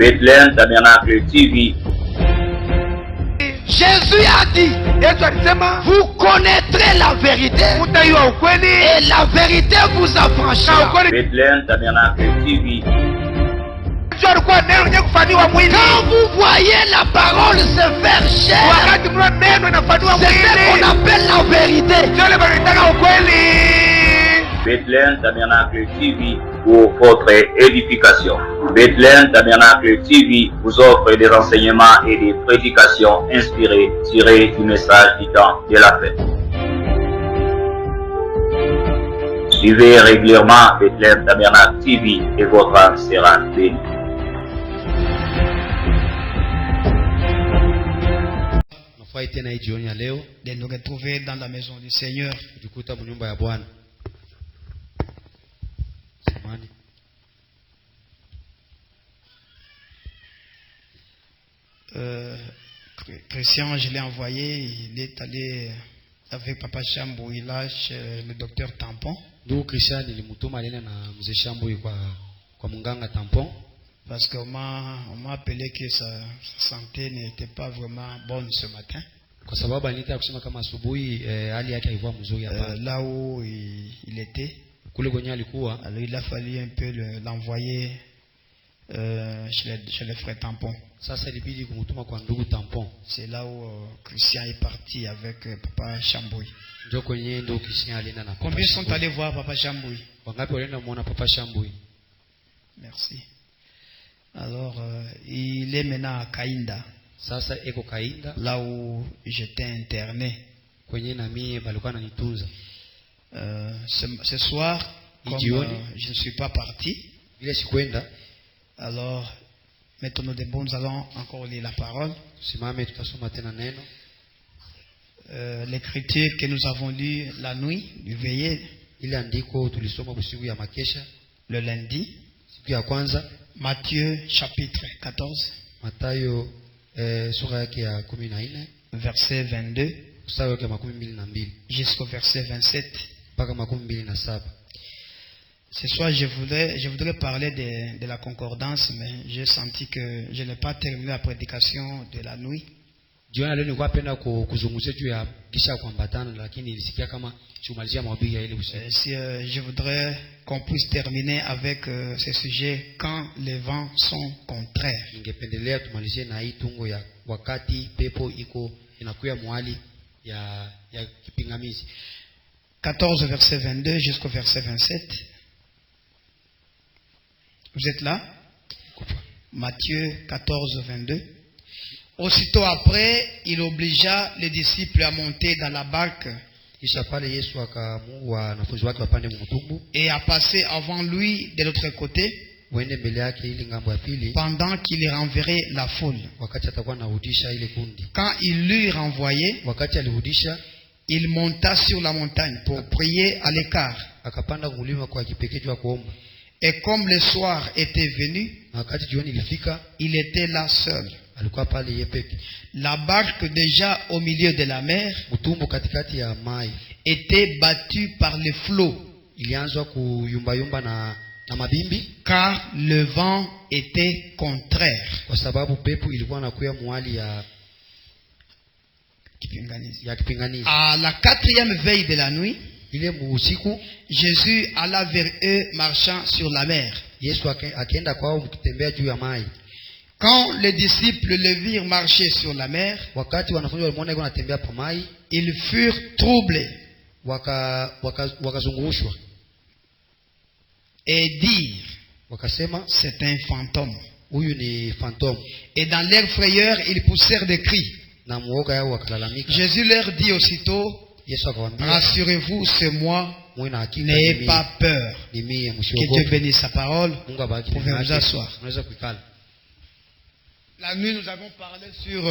Bethlehem Tabernacle TV. Jésus a dit, vous connaîtrez la vérité et la vérité vous affranchira. Bethlehem Tabernacle TV. Quand vous voyez la parole se faire chair, c'est ce qu'on appelle la vérité. Bethlehem Tabernacle TV pour votre édification. Bethlehem Tabernacle TV vous offre des enseignements et des prédications inspirées, tirées du message du temps de la fête. Suivez régulièrement Bethlehem Tabernacle TV et votre âme sera bénie. De nous retrouver dans la maison du Seigneur. Christian, je l'ai envoyé, il est allé avec Papa Chambou, il lâche le docteur Tampon. Parce qu'on m'a appelé que sa santé n'était pas vraiment bonne ce matin. Là où il était, alors il a fallu un peu l'envoyer chez le frère Tampon. C'est là où Christian est parti avec Papa Chambouy. Combien sont allés voir Papa Chambouy? Merci. Alors, il est maintenant à Kainda. Là où j'étais interné. Ce soir, comme je ne suis pas parti, alors, mettons-nous debout, nous allons encore lire la parole. L'écriture que nous avons lue la nuit, du veillée, le lundi, Matthieu chapitre 14, verset 22 jusqu'au verset 27. Ce soir, je voudrais parler de la concordance, mais j'ai senti que je n'ai pas terminé la prédication de la nuit. Je voudrais qu'on puisse terminer avec ce sujet quand les vents sont contraires. 14 verset 22 jusqu'au verset 27. Vous êtes là? Matthieu 14, 22. Aussitôt après, il obligea les disciples à monter dans la barque et à passer avant lui de l'autre côté pendant qu'il renverrait la foule. Quand il l'eut renvoyé, il monta sur la montagne pour prier à l'écart. Et comme le soir était venu, il était là seul. La barque déjà au milieu de la mer était battue par les flots, car le vent était contraire. À la 4e veille de la nuit, Jésus alla vers eux marchant sur la mer. Quand les disciples le virent marcher sur la mer, ils furent troublés et dirent, c'est un fantôme. Et dans leur frayeur, ils poussèrent des cris. Jésus leur dit aussitôt, rassurez-vous, c'est moi, n'ayez pas peur. Que Dieu bénisse sa parole. Vous pouvez vous asseoir. La nuit, nous avons parlé sur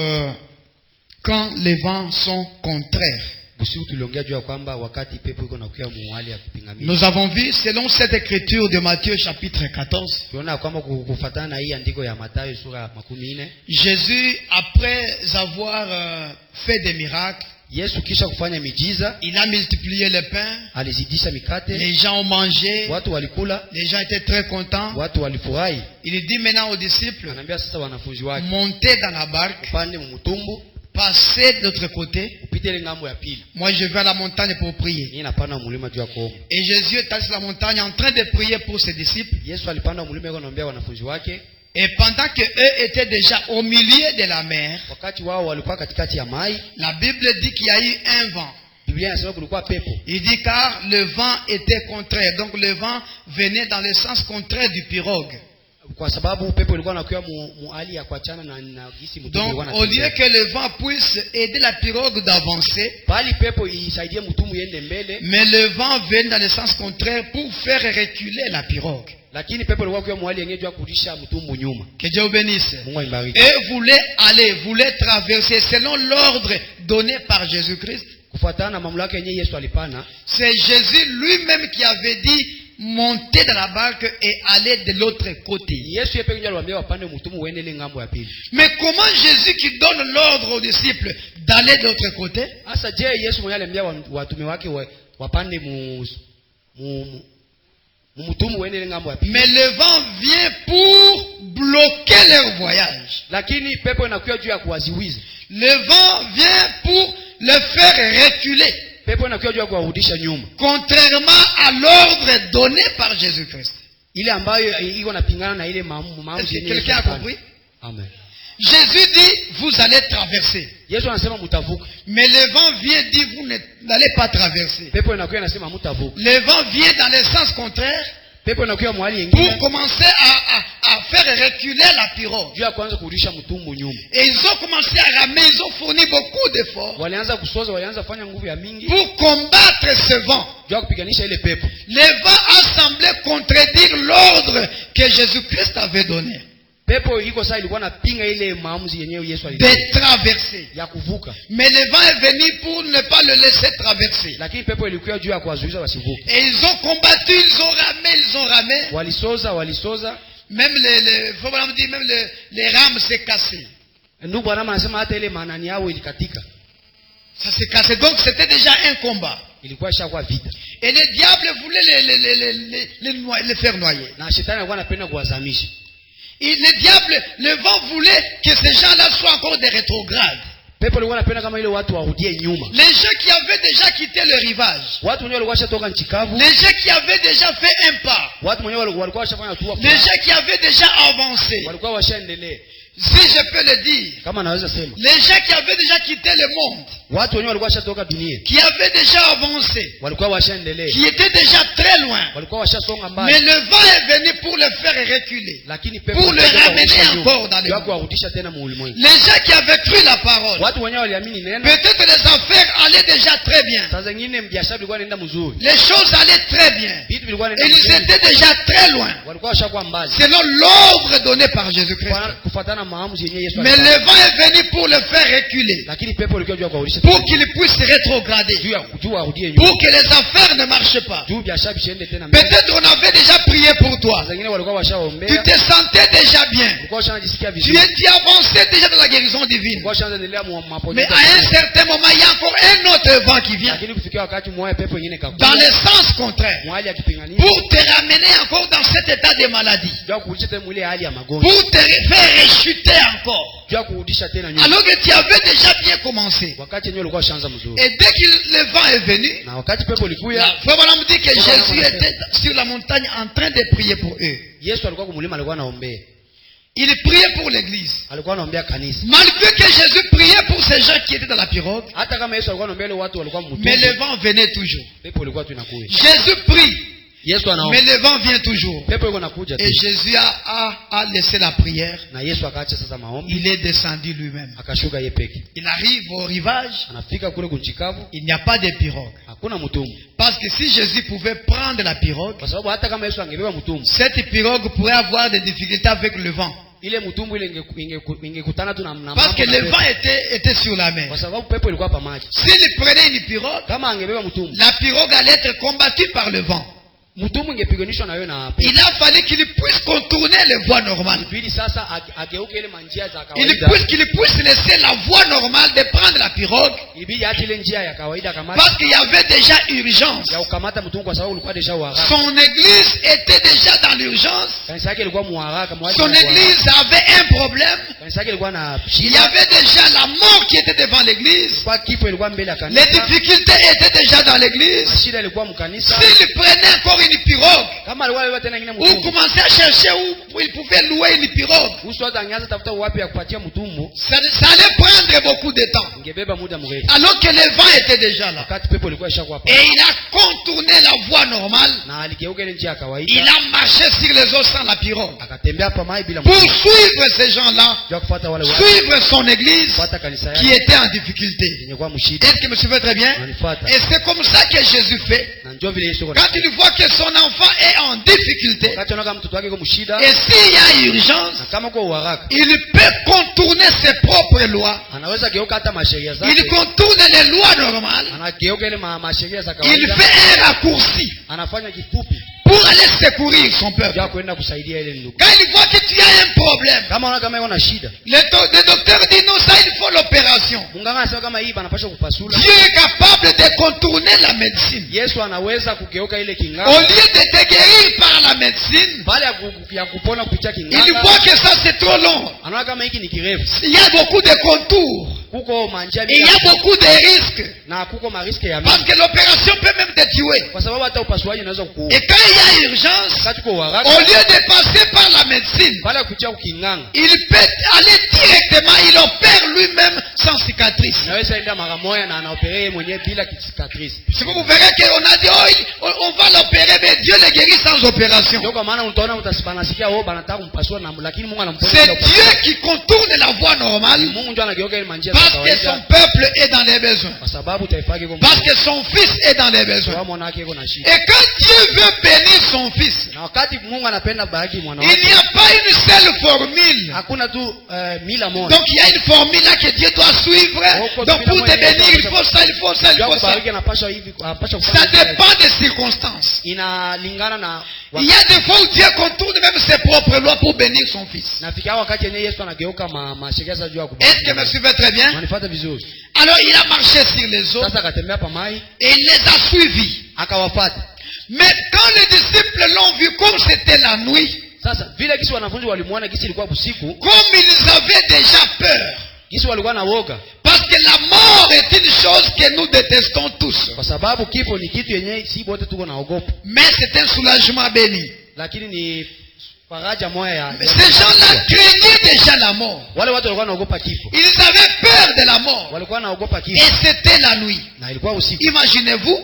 quand les vents sont contraires. Nous avons vu, selon cette écriture de Matthieu chapitre 14, Jésus, après avoir fait des miracles, Yesu kisha kufanya miujiza, il a multiplié le pain, alizidisha mikate, les gens ont mangé, watu walikula, les gens étaient très contents. watu walifurahi. Il dit maintenant aux disciples, Anambia sasa wanafunzi wake, montez dans la barque, upande mtumbu, passez de l'autre côté. upite ile ngambo ya pili. Moi je vais à la montagne pour prier. Yeye anapanda mlima juu ya kuomba. Et Jésus est allé sur la montagne en train de prier pour ses disciples. Yesu alipanda mlima yeye anaambia wanafunzi wake, Et pendant que eux étaient déjà au milieu de la mer, wakati wao walikuwa katikati ya mai, la Bible dit qu'il y a eu un vent. Biblia inasema kulikuwa pepo. Il dit car le vent était contraire. Donc le vent venait dans le sens contraire du pirogue. Kwa sababu pepo ilikuwa inakuwa hali ya kuachana na gisi mtu Donc alikuwa au lieu que le vent puisse aider la pirogue d'avancer, bali pepo isaidie mtumu yende mbele, mais le vent venait dans le sens contraire pour faire reculer la pirogue. lakini pepo ilikuwa kwa hali yenyewe ya kurudisha mtumu nyuma. Que Dieu vous bénisse. Mungu aibariki. Et voulait traverser selon l'ordre donné par Jésus-Christ. Kufuatana na mamlaka yenyewe Yesu alipana, c'est Jésus lui-même qui avait dit montez dans la barque et allez de l'autre côté. Yesu yeye pekee aliwaambia wapande mtumu uende ile ngambo ya pili. Mais comment Jésus qui donne l'ordre aux disciples d'aller de l'autre côté? Asa je Yesu mwenyewe aliambia watume wake wapande mtumu uende ile ngambo ya pili. Mais le vent vient pour bloquer leur voyage. Lakini pepo inakuja juu ya kuwaziwiza. Le vent vient pour le faire reculer. Pepo inakuja juu ya kuwarudisha nyuma. Contrairement à l'ordre donné par Jésus-Christ. Ile ambayo iko napingana na ile maamuzi yenyewe. Quelqu'un a compris? Amen. Jésus dit vous allez traverser. Yesu anasema mtavuka. Mais le vent vient dit vous n'allez pas traverser. Pepo inakuja inasema mtavuka. Le vent vient dans le sens contraire. Pepo inakuja mahali nyingine pour commencer à faire reculer la pirogue. Juu ya kuanza kurudisha mtumbu nyuma. Et ils ont commencé à ramer, ils ont fourni beaucoup d'efforts. Walianza kusoza, walianza fanya nguvu ya mingi pour combattre ce vent. Juu ya kupiganisha ile pepo. Le vent a semblé contredire l'ordre que Jésus-Christ avait donné. Pepo iko saa ilikuwa napinga ile maamuzi yenyewe Yesu alitoa. De traverser. Ya kuvuka. Mais le vent est venu pour ne pas le laisser traverser. Lakini pepo ilikuwa juu ya kuwazuiza wasivuke. Et ils ont combattu, ils ont ramé. Walisoza. Même les rames s'est cassées. Ndugu bwana anasema hata ile manani yao ilikatika. Ça s'est cassé. Donc c'était déjà un combat. Ilikuwa ishakuwa vita. Et le diable voulait les faire noyer. Na shetani alikuwa anapenda kuwazamisha. Et le diable, le vent voulait que ces gens-là soient encore des rétrogrades. Pepo alikuwa anapenda kama ile watu warudie nyuma. Les gens qui avaient déjà quitté le rivage. Watu wenyewe walikuwa shatoka nchi kavu. Les gens qui avaient déjà fait un pas. Watu wenyewe walikuwa washafanya hatua. Les gens qui avaient déjà avancé. Walikuwa washaendelea. Si je peux le dire. Kama naweza sema. Les gens qui avaient déjà quitté le monde. Watu wenyewe walikuwa shatoka dunia. Qui avaient déjà avancé. Walikuwa washaendelea. Qui étaient déjà très loin. Walikuwa washasonga mbali. Mais le vent est venu pour le faire reculer. Lakini pepo pour le ramener encore dans le monde. Kuwarudisha tena muulimwengu. Les gens qui avaient cru la parole. Watu wenyewe waliamini neno. Peut-être les affaires allaient déjà très bien. Saa zingine biashara ilikuwa inaenda mzuri. Les choses allaient très bien. Vitu vilikuwa Et ils étaient déjà très loin. Walikuwa washakuwa mbali. Selon l'ordre donné par Jésus-Christ. Kufuatana maamuzi yenyewe Yesu. Mais le vent est venu pour le faire reculer. Lakini pepo ilikuwa juu ya kuwarudisha. Pour qu'il puisse rétrograder. Pour que les affaires ne marchent pas. Peut-être on avait déjà prié pour toi. Tu te sentais déjà bien. Tu avançais déjà dans la guérison divine. Mais à un certain moment, il y a encore un autre vent qui vient. Dans le sens contraire. Pour te ramener encore dans cet état de maladie. Pour te faire rechuter encore. Alors que tu avais déjà bien commencé. Et dès que le vent est venu, la Bible nous dit que Jésus était sur la montagne en train de prier pour eux. Il priait pour l'église. Malgré que Jésus priait pour ces gens qui étaient dans la pirogue, mais le vent venait toujours. Jésus prie. Mais le vent vient toujours. Et Jésus a laissé la prière. Il est descendu lui-même. Il arrive au rivage. Il n'y a pas de pirogue. Parce que si Jésus pouvait prendre la pirogue, cette pirogue pourrait avoir des difficultés avec le vent. Parce que le vent était sur la mer. S'il prenait une pirogue, la pirogue allait être combattue par le vent. Il a fallu qu'il puisse contourner les voies normales. Il puisse laisser la voie normale de prendre la pirogue. Parce qu'il y avait déjà urgence. Son église était déjà dans l'urgence. Son église avait un problème. Il y avait déjà la mort qui était devant l'église. Les difficultés étaient déjà dans l'église. S'il prenait encore une pirogue, ou commençait à chercher où il pouvait louer une pirogue, ça allait prendre beaucoup de temps. Alors que le vent était déjà là. Et il a contourné la voie normale. Il a marché sur les eaux sans la pirogue. Pour suivre ces gens-là, suivre son église qui était en difficulté. Est-ce que me suivez très bien? Et c'est comme ça que Jésus fait. Quand il voit que son enfant est en difficulté, et s'il y a urgence, il peut contourner ses propres lois. Il contourne les lois normales. Il fait un raccourci pour aller secourir son peuple. Quand il voit que tu as un problème, le docteur dit non, ça il faut l'opération. Dieu est capable de contourner la médecine. Au lieu de te guérir par la médecine, il voit que ça c'est trop long. Il y a beaucoup de contours. Il y a beaucoup de risques. Parce que l'opération peut même te tuer. Et quand il y a urgence, au lieu de passer par la médecine, il peut aller directement, il opère lui-même sans cicatrice. C'est que vous verrez qu'on a dit, on va l'opérer, mais Dieu le guérit sans opération. C'est Dieu qui contourne la voie normale. Parce que son peuple est dans les besoins. Parce que son fils est dans les besoins. Et quand Dieu veut bénir son fils, il n'y a pas une seule formule. Donc il y a une formule là que Dieu doit suivre. Donc pour te bénir, il faut ça, il faut ça, il faut ça. Ça dépend des circonstances. Il y a des fois où Dieu contourne même ses propres lois pour bénir son fils. Est-ce que me suivez très bien? Alors il a marché sur les eaux et il les a suivis. Mais quand les disciples l'ont vu, comme c'était la nuit, comme ils avaient déjà peur, parce que la mort est une chose que nous détestons tous, mais c'est un soulagement béni. Ces gens-là craignaient déjà la mort. Ils avaient peur de la mort. Et c'était la nuit. Imaginez-vous,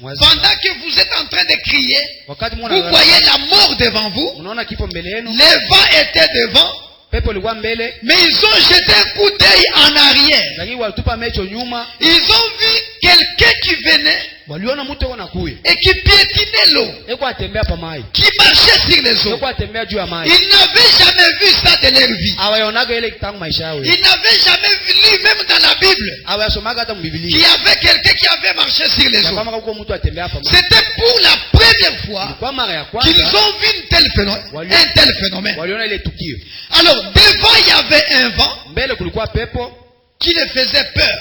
pendant que vous êtes en train de crier, vous voyez la mort devant vous. Les vents étaient devant. Mais ils ont jeté un coup d'œil en arrière. Ils ont vu quelqu'un qui venait et qui piétinait l'eau, qui marchait sur les eaux. Ils n'avaient jamais vu ça de leur vie. Ils n'avaient jamais lu, même dans la Bible, qu'il y avait quelqu'un qui avait marché sur les eaux. C'était pour la première fois qu'ils ont vu un tel phénomène. Alors devant il y avait un vent qui les faisait peur.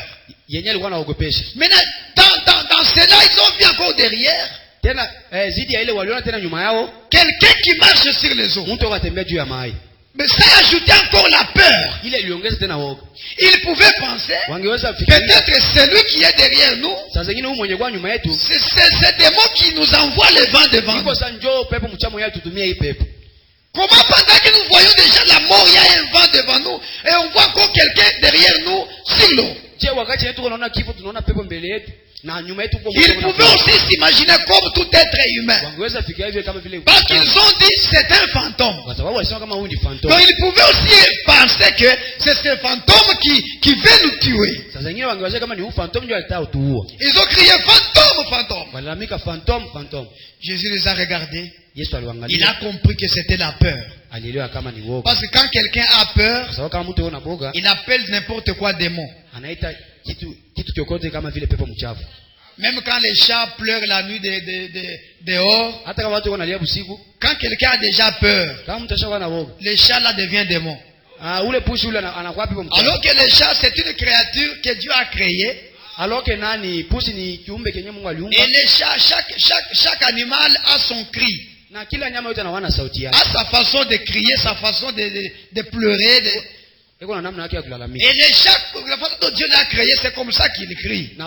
Maintenant, dans cela, ils ont vu encore derrière quelqu'un qui marche sur les eaux. Mais ça ajoutait encore la peur. Il pouvait penser, peut-être celui qui est derrière nous, c'est ce démon qui nous envoie le vent devant nous. Comment pendant que nous voyons déjà la mort, il y a un vent devant nous, et on voit encore quelqu'un derrière nous sur l'eau? Ils pouvaient aussi s'imaginer comme tout être humain. Parce qu'ils ont dit c'est un fantôme. Donc ils pouvaient aussi penser que c'est ce fantôme qui veut nous tuer. Ils ont crié fantôme, fantôme. Jésus les a regardés. Il a compris que c'était la peur. Parce que quand quelqu'un a peur, il appelle n'importe quoi démon. Même quand les chats pleurent la nuit dehors, quand quelqu'un a déjà peur, les chats là deviennent démons. Alors que les chats, c'est une créature que Dieu a créée. Et les chats, chaque animal a son cri. A sa façon de crier, sa façon de pleurer. Et les chats, la façon dont Dieu l'a créé, c'est comme ça qu'il crie. Mais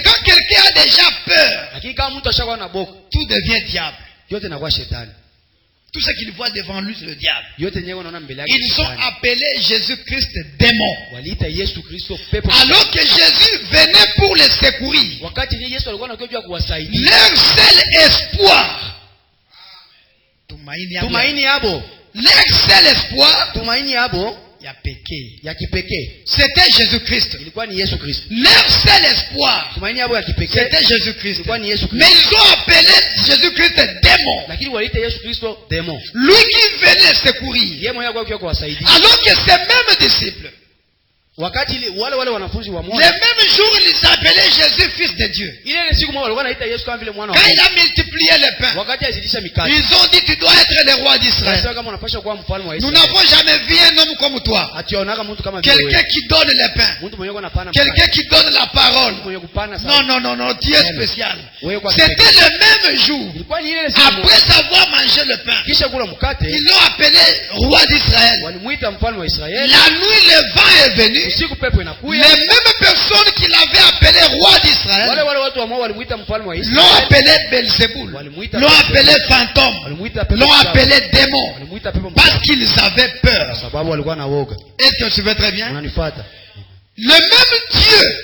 quand quelqu'un a déjà peur, tout devient diable. Tout ce qu'il voit devant lui, c'est le diable. Ils ont appelé Jésus-Christ démon. Alors que Jésus venait pour les secourir. Leur seul espoir. Leur seul espoir. C'était Jésus-Christ. Leur seul espoir, c'était Jésus-Christ. Mais ils ont appelé Jésus-Christ démon. Lui qui venait secourir. Alors que ces mêmes disciples, les mêmes jours, ils appelaient Jésus fils de Dieu. Quand il a multiplié les pains, ils ont dit tu dois être le roi d'Israël. Nous n'avons jamais vu un homme comme toi. Quelqu'un qui donne les pains. Quelqu'un qui donne la parole. Non, tu es spécial. C'était le même jour. Après avoir mangé le pain, ils l'ont appelé roi d'Israël. La nuit, le vent est venu. Les mêmes personnes qui l'avaient appelé roi d'Israël l'ont appelé Belzéboul, l'ont appelé fantôme, l'ont appelé démon, parce qu'ils avaient peur. Est-ce que tu veux très bien? Le même Dieu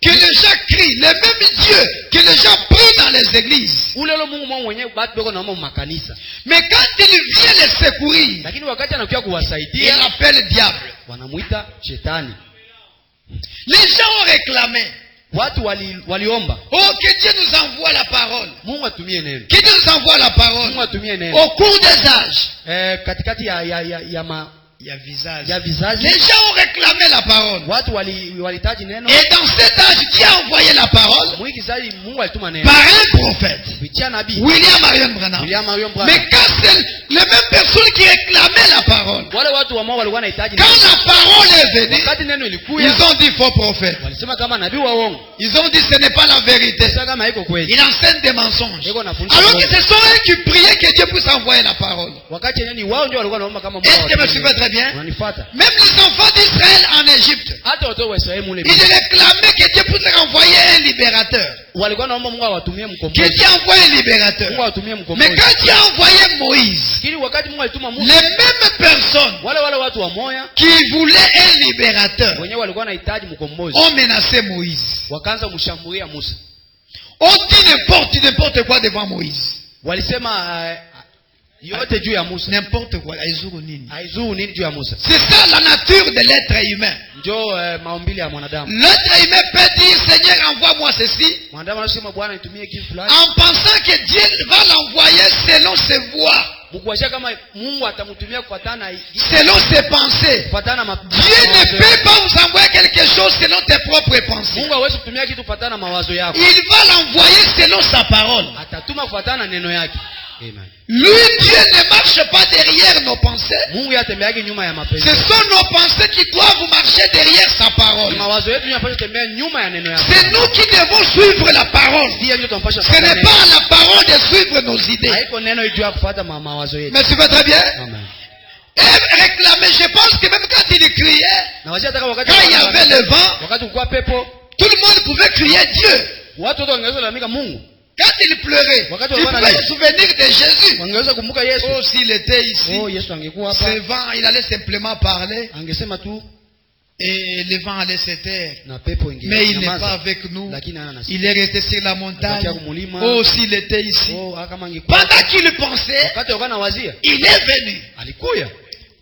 que les gens crient, le même Dieu que les gens prient dans les églises. Mais quand il vient les secourir, il appelle diable. Les gens ont réclamé. Oh, que Dieu nous envoie la parole. Que Dieu nous envoie la parole. Au cours des âges. Les gens ont réclamé la parole. Et dans cet âge, Dieu a envoyé la parole par un prophète, William Marion Branham. Mais quand c'est les mêmes personnes qui réclamaient la parole, quand la parole est venue, ils ont dit faux prophète. Ils ont dit ce n'est pas la vérité. Il enseigne des mensonges. Alors que ce sont eux qui priaient que Dieu puisse envoyer la parole. Est-ce que me suivez très bien? Même les enfants d'Israël en Égypte, ils réclamaient que Dieu puisse envoyer un libérateur. Que Dieu envoie un libérateur. Mais quand Dieu a envoyé Moïse, les mêmes personnes qui voulaient un libérateur ont menacé Moïse. On dit n'importe quoi devant Moïse. N'importe quoi. C'est ça la nature de l'être humain. L'être humain peut dire Seigneur envoie-moi ceci en pensant que Dieu va l'envoyer selon ses voies, selon ses pensées. Dieu ne peut pas vous envoyer quelque chose selon tes propres pensées. Il va l'envoyer selon sa parole. Lui, Dieu ne marche pas derrière nos pensées. Ce sont nos pensées qui doivent marcher derrière sa parole. C'est nous qui devons suivre la parole. Ce n'est pas la parole de suivre nos idées. Mais tu vas très bien? Et réclamer, je pense que même quand il criait, quand il y avait le vent, tout le monde pouvait crier Dieu. Quand il pleurait, il pouvait se souvenir de Jésus. Oh, s'il était ici, ce vent, il allait simplement parler. Et le vent allait se taire. Mais il n'est pas avec nous. Il est resté sur la montagne. Oh, s'il était ici. Pendant qu'il pensait, il est venu.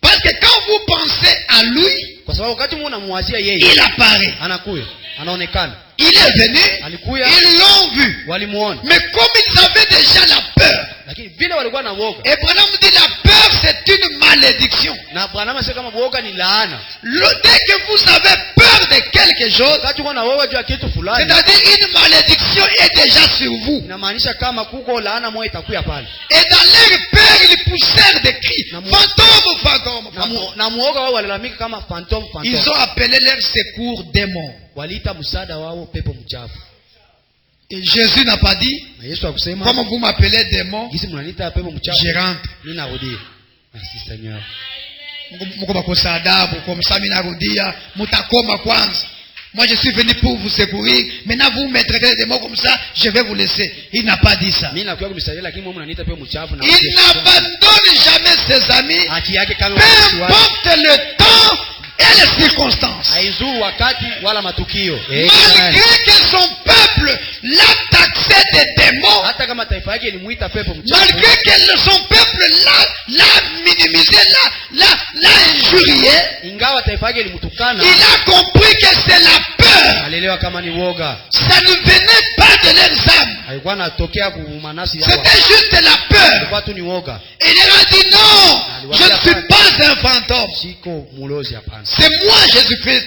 Parce que quand vous pensez à lui, il apparaît. Il est venu, ils l'ont vu. Mais comme ils avaient déjà la peur, et Branham dit la peur c'est une malédiction. Dès que vous avez peur peur de quelque chose, c'est-à-dire une malédiction est déjà sur vous. Et dans leur peur, ils poussèrent des cris. Fantôme, fantôme, fantôme. Ils ont appelé leur secours démon. Et Jésus n'a pas dit, comme vous m'appelez démon, je rentre. Merci Seigneur. Moi je suis venu pour vous secourir. Maintenant vous me traitez des mots comme ça, je vais vous laisser. Il n'a pas dit ça. Il n'abandonne jamais ses amis, peu importe le temps et les circonstances. Malgré que son peuple l'a taxé de démons, malgré que son peuple l'a minimisé, l'a injurié, il a compris que c'est la peur. Ça ne venait pas de leurs âmes. C'était juste la peur. Et il a dit non, je ne suis pas un fantôme. C'est moi Jésus-Christ.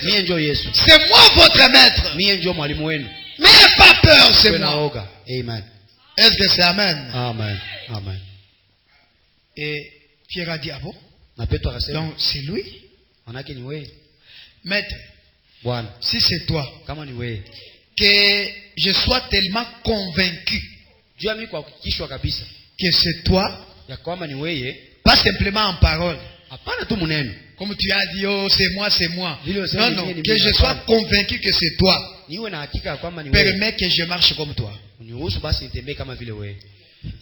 C'est moi votre maître. N'ayez pas peur, c'est moi. Amen. Est-ce que c'est amen? Amen. Amen. Et Pierre a dit, ah bon? Donc c'est lui? Maître, si c'est toi, que je sois tellement convaincu que c'est toi, pas simplement en parole, comme tu as dit, oh c'est moi, c'est moi. Non, non, que je sois convaincu que c'est toi. Permets que je marche comme toi.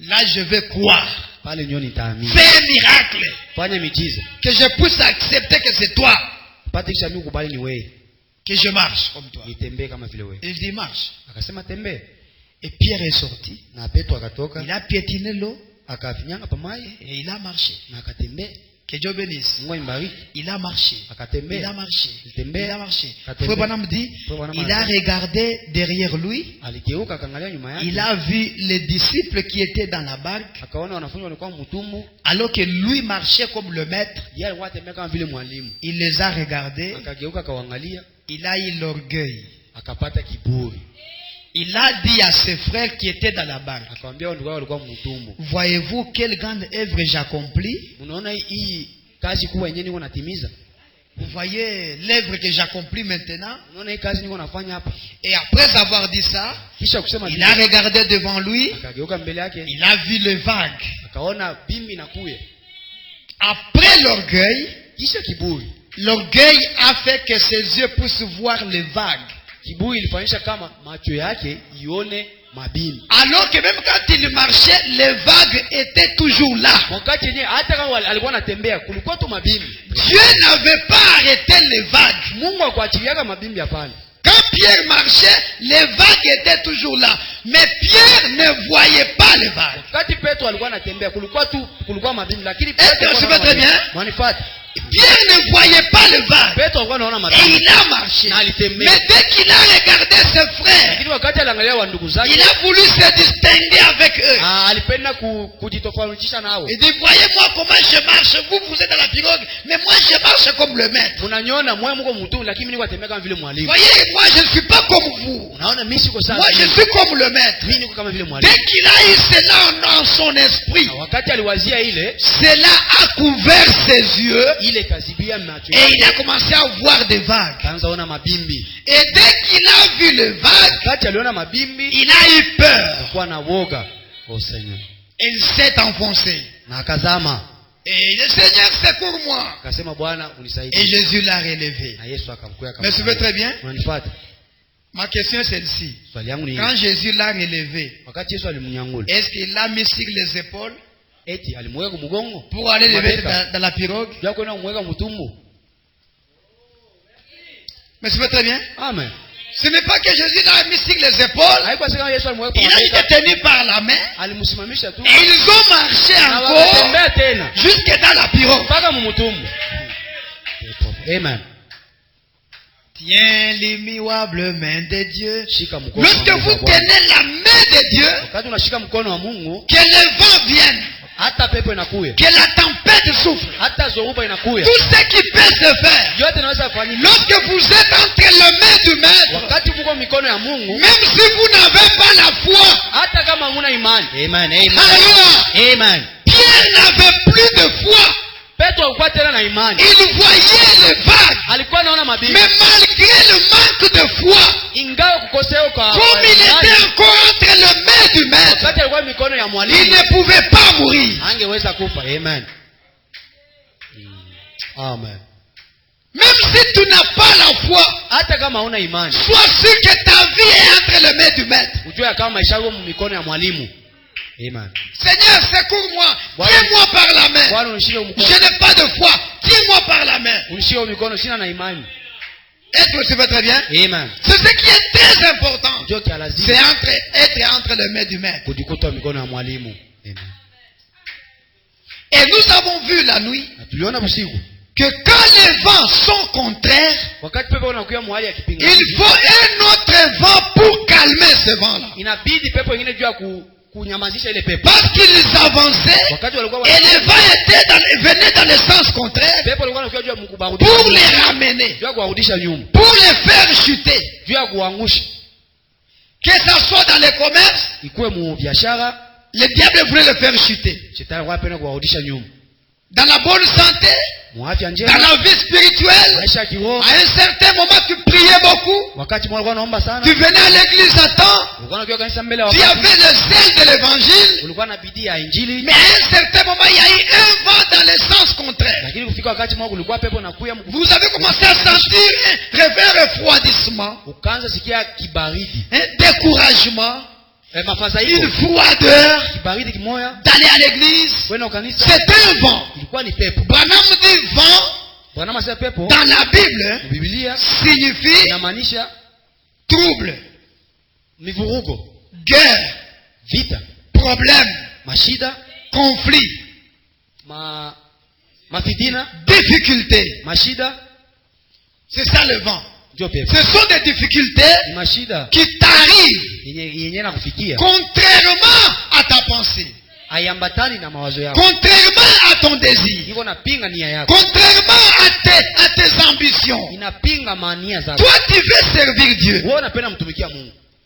Là je vais croire. Fais un miracle. Que je puisse accepter que c'est toi. Que je marche comme toi. Il dit marche. Et Pierre est sorti. Il a piétiné l'eau. Et il a marché. Que Dieu bénisse. Il a marché. Il a marché. Il a marché. Frère Branham dit, il a regardé derrière lui. Il a vu les disciples qui étaient dans la barque. Alors que lui marchait comme le maître. Il les a regardés. Il a eu l'orgueil. Il a dit à ses frères qui étaient dans la barque, voyez-vous quelle grande œuvre j'accomplis? Vous voyez l'œuvre que j'accomplis maintenant? Et après avoir dit ça, il a regardé devant lui. Il a vu les vagues. Après l'orgueil, l'orgueil a fait que ses yeux puissent voir les vagues. Alors que même quand il marchait, les vagues étaient toujours là. Dieu n'avait pas arrêté les vagues. Quand Pierre marchait, les vagues étaient toujours là. Mais Pierre ne voyait pas les vagues. Est-ce que je me très bien? Pierre ne voyait pas le vague. Et il a marché. Mais dès qu'il a regardé ses frères, il a voulu se distinguer avec eux. Il dit, voyez-moi comment je marche. Vous êtes dans la pirogue, mais moi je marche comme le maître. Voyez, moi je ne suis pas comme vous. Moi je suis comme le maître. Dès qu'il a eu cela en son esprit, cela a couvert ses yeux. Et il a commencé à voir des vagues. Et dès qu'il a vu les vagues, il a eu peur. Et il s'est enfoncé. Et le Seigneur c'est pour moi. Et Jésus l'a relevé. Mais vous très bien? Ma question est celle-ci. Quand Jésus l'a relevé, est-ce qu'il l'a mis sur les épaules pour aller le mettre dans la pirogue? Mais c'est très bien. Amen. Ce n'est pas que Jésus l'a mis sur les épaules. Il a été tenu par la main. Et ils ont marché encore jusque dans la pirogue. Amen. Tiens l'immuable main de Dieu. Lorsque vous tenez la main de Dieu, que le vent vienne, que la tempête souffle, tout ce qui peut se faire, lorsque vous êtes entre les mains du Maître, même si vous n'avez pas la foi, Amen. Amen. Amen. Pierre n'avait plus de foi. Il voyait les vagues, mais malgré le manque de foi, comme il était encore entre les mains du Maître, il ne pouvait pas mourir. Amen. Amen. Même si tu n'as pas la foi, sois sûr que ta vie est entre les mains du Maître. Amen. Seigneur, secours-moi, tiens-moi par la main. Je n'ai pas de foi, tiens-moi par la main. Est-ce que tu vas très bien? Amen. C'est ce qui est très important. C'est être entre les mains du Maître. Amen. Et nous avons vu la nuit que quand les vents sont contraires, il faut un autre vent pour calmer ce vent-là. Parce qu'ils avançaient et les vents venaient dans le sens contraire pour les ramener, pour les faire chuter. Que ça soit dans les commerces, le diable voulait le faire chuter. Dans la bonne santé, dans la vie spirituelle, à un certain moment tu priais beaucoup, tu venais à l'église à temps, tu avais le zèle de l'évangile, mais à un certain moment il y a eu un vent dans le sens contraire. Vous avez commencé à sentir un refroidissement, un découragement, une froideur d'aller à l'église. C'est un vent. Branham dit vent dans la Bible signifie trouble, guerre, problème, conflit, difficulté. C'est ça le vent. Ce sont des difficultés qui t'arrivent contrairement à ta pensée, contrairement à ton désir, contrairement à tes ambitions. Toi tu veux servir Dieu,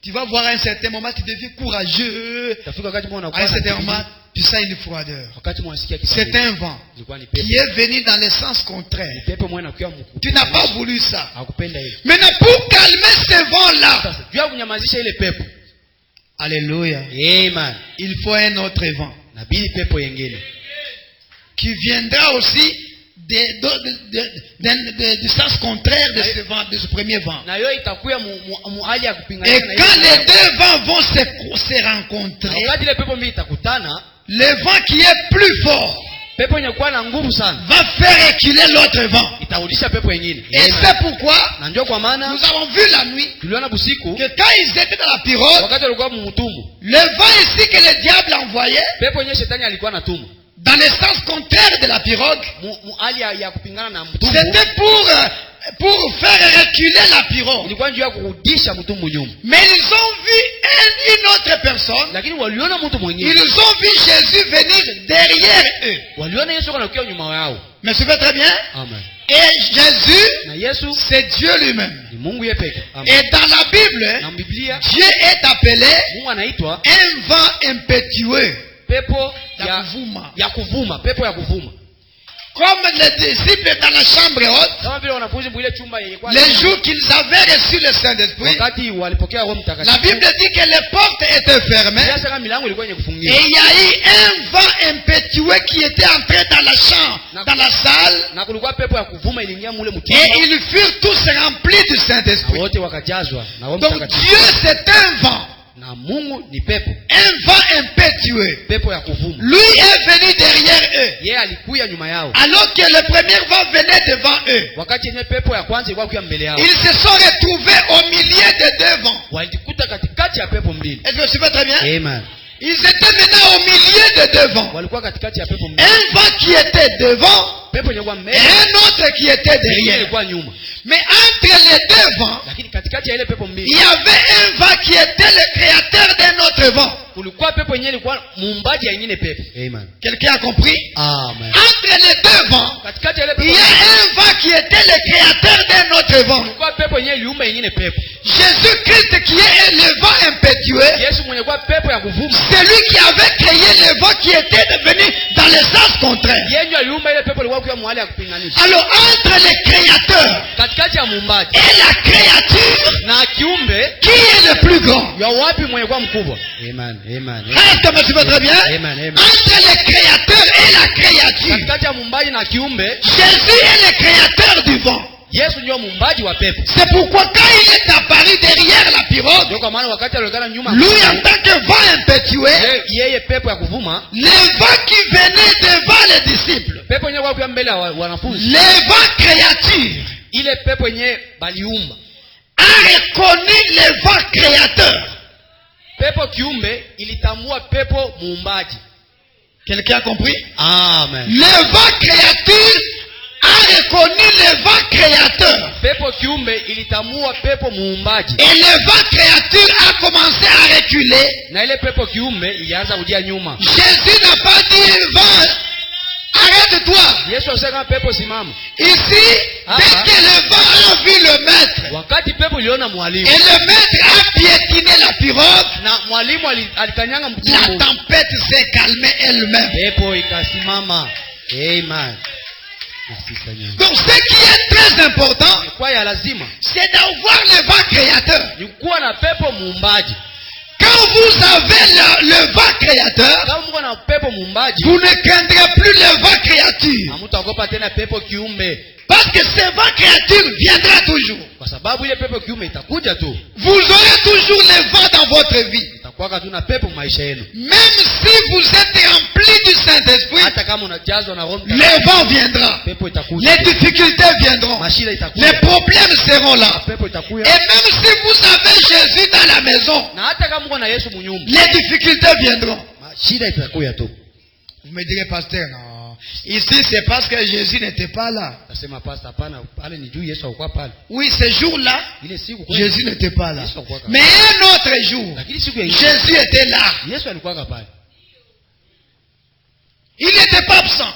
tu vas voir à un certain moment tu deviens courageux, à un certain moment tu sens une froideur. C'est un vent qui est venu dans le sens contraire. Tu n'as pas voulu ça. Maintenant pour calmer ce vent-là, alléluia, Amen, il faut un autre vent qui viendra aussi du sens contraire de ce vent, de ce premier vent. Et quand les deux vents vont se rencontrer, le vent qui est plus fort va faire reculer l'autre vent. Et c'est pourquoi nous avons vu la nuit que quand ils étaient dans la pirogue, le vent ici que le diable envoyait dans le sens contraire de la pirogue, c'était pour faire reculer la pirogue. Mais ils ont vu une autre personne. Ils ont vu Jésus venir derrière eux. Mais tu veux très bien? Amen. Et Jésus, c'est Dieu lui-même. Et dans la Bible, Dieu est appelé un vent impétueux. Comme les disciples dans la chambre haute, les jours qu'ils avaient reçu le Saint-Esprit, la Bible dit que les portes étaient fermées et il y a eu un vent impétueux qui était entré dans la chambre, dans la salle, et ils furent tous remplis du Saint-Esprit. Donc Dieu c'est un vent. Un vent impétueux. Lui est venu derrière eux, alors que le premier vent venait devant eux. Ils se sont retrouvés au milieu des deux vents. Est-ce que tu vas très bien? Amen. Ils étaient maintenant au milieu des deux vents. Un vent qui était devant et un autre qui était derrière. Mais entre les deux vents, il y avait un vent qui était le créateur d'un autre vent. kulikuwa pepo yenyewe ilikuwa muumbaji ya nyingine pepo. Amen. Quelqu'un a compris? Amen. Entre les deux vents, il y a un vent qui était le créateur d'un autre vent. Kulikuwa pepo yenyewe iliumba nyingine pepo. Jésus-Christ qui est le vent impétueux, Yesu mwenye kwa pepo ya kuvuma. c'est lui qui avait créé le vent qui était devenu dans le sens contraire. Yeye aliumba ile pepo ilikuwa kwa mahali ya kupinganisha. Alors entre le créateur Katikati ya muumbaji et la créature, na kiumbe, qui est le plus grand? ya wapi mwenye kwa mkubwa? Amen. Amen. Est-ce que me suivez très bien? Amen. Amen. Entre le créateur et la créature, Katikati ya muumbaji na kiumbe, Jésus est le créateur du vent. Yesu ndio muumbaji wa pepo. C'est pourquoi quand il est apparu derrière la pirogue, Ndio kwa maana wakati alionekana nyuma, lui en tant que vent impétueux, yeye pepo ya kuvuma, le vent qui venait devant les disciples, pepo yenyewe kwa mbele ya wanafunzi, le vent créature, ile pepo yenyewe baliumba, a reconnu le vent créateur. pepo kiumbe ilitambua pepo muumbaji. Quelqu'un a compris? Amen. Le vent créature a reconnu le vent créateur. Pepo kiumbe ilitambua pepo muumbaji. Et le vent créature a commencé à reculer. Na ile pepo kiumbe ilianza kudia nyuma. Jésus n'a pas dit vent, arrête-toi. Yesu alisema pepo simama. Ici, dès que le vent a vu le maître, Wakati pepo iliona mwalimu, et le maître a piétiné la pirogue, na mwalimu alikanyanga la mtumbo, tempête s'est calmée elle-même. pepo ikasimama. Amen. Merci Seigneur. Donc ce qui est très important, Kwa ya lazima c'est d'avoir le vent créateur. ni kuwa na pepo muumbaji. Quand vous avez le vent créateur, Kama mko na pepo muumbaji, vous ne craindrez plus le vent créature. hamtaogopa tena pepo kiumbe, Parce que ce vent créature viendra toujours. kwa sababu ile pepo kiumbe itakuja tu. Vous aurez toujours le vent dans votre vie. Itakuwa tu na pepo maisha yenu. Même si vous êtes rempli du Saint-Esprit, Hata kama unajazwa na Roho le Mtakatifu, vent viendra. pepo itakuja. Les difficultés viendront. Mashida itakuja. Les problèmes seront là. Pepo Et itakuja. même si vous avez Jésus dans la maison, Na hata kama uko na Yesu munyumba, les difficultés viendront. mashida itakuja tu. Vous me direz, pasteur, non. Ici, c'est parce que Jésus n'était pas là. Nasema pastor, hapana, pale ni juu Yesu alikuwa pale. Oui, ce jour-là, Ile siku kweli Jésus n'était pas là. Yesu alikuwa Mais un autre jour, lakini siku ya Jésus était là. Yesu alikuwa pale. Il n'était pas absent.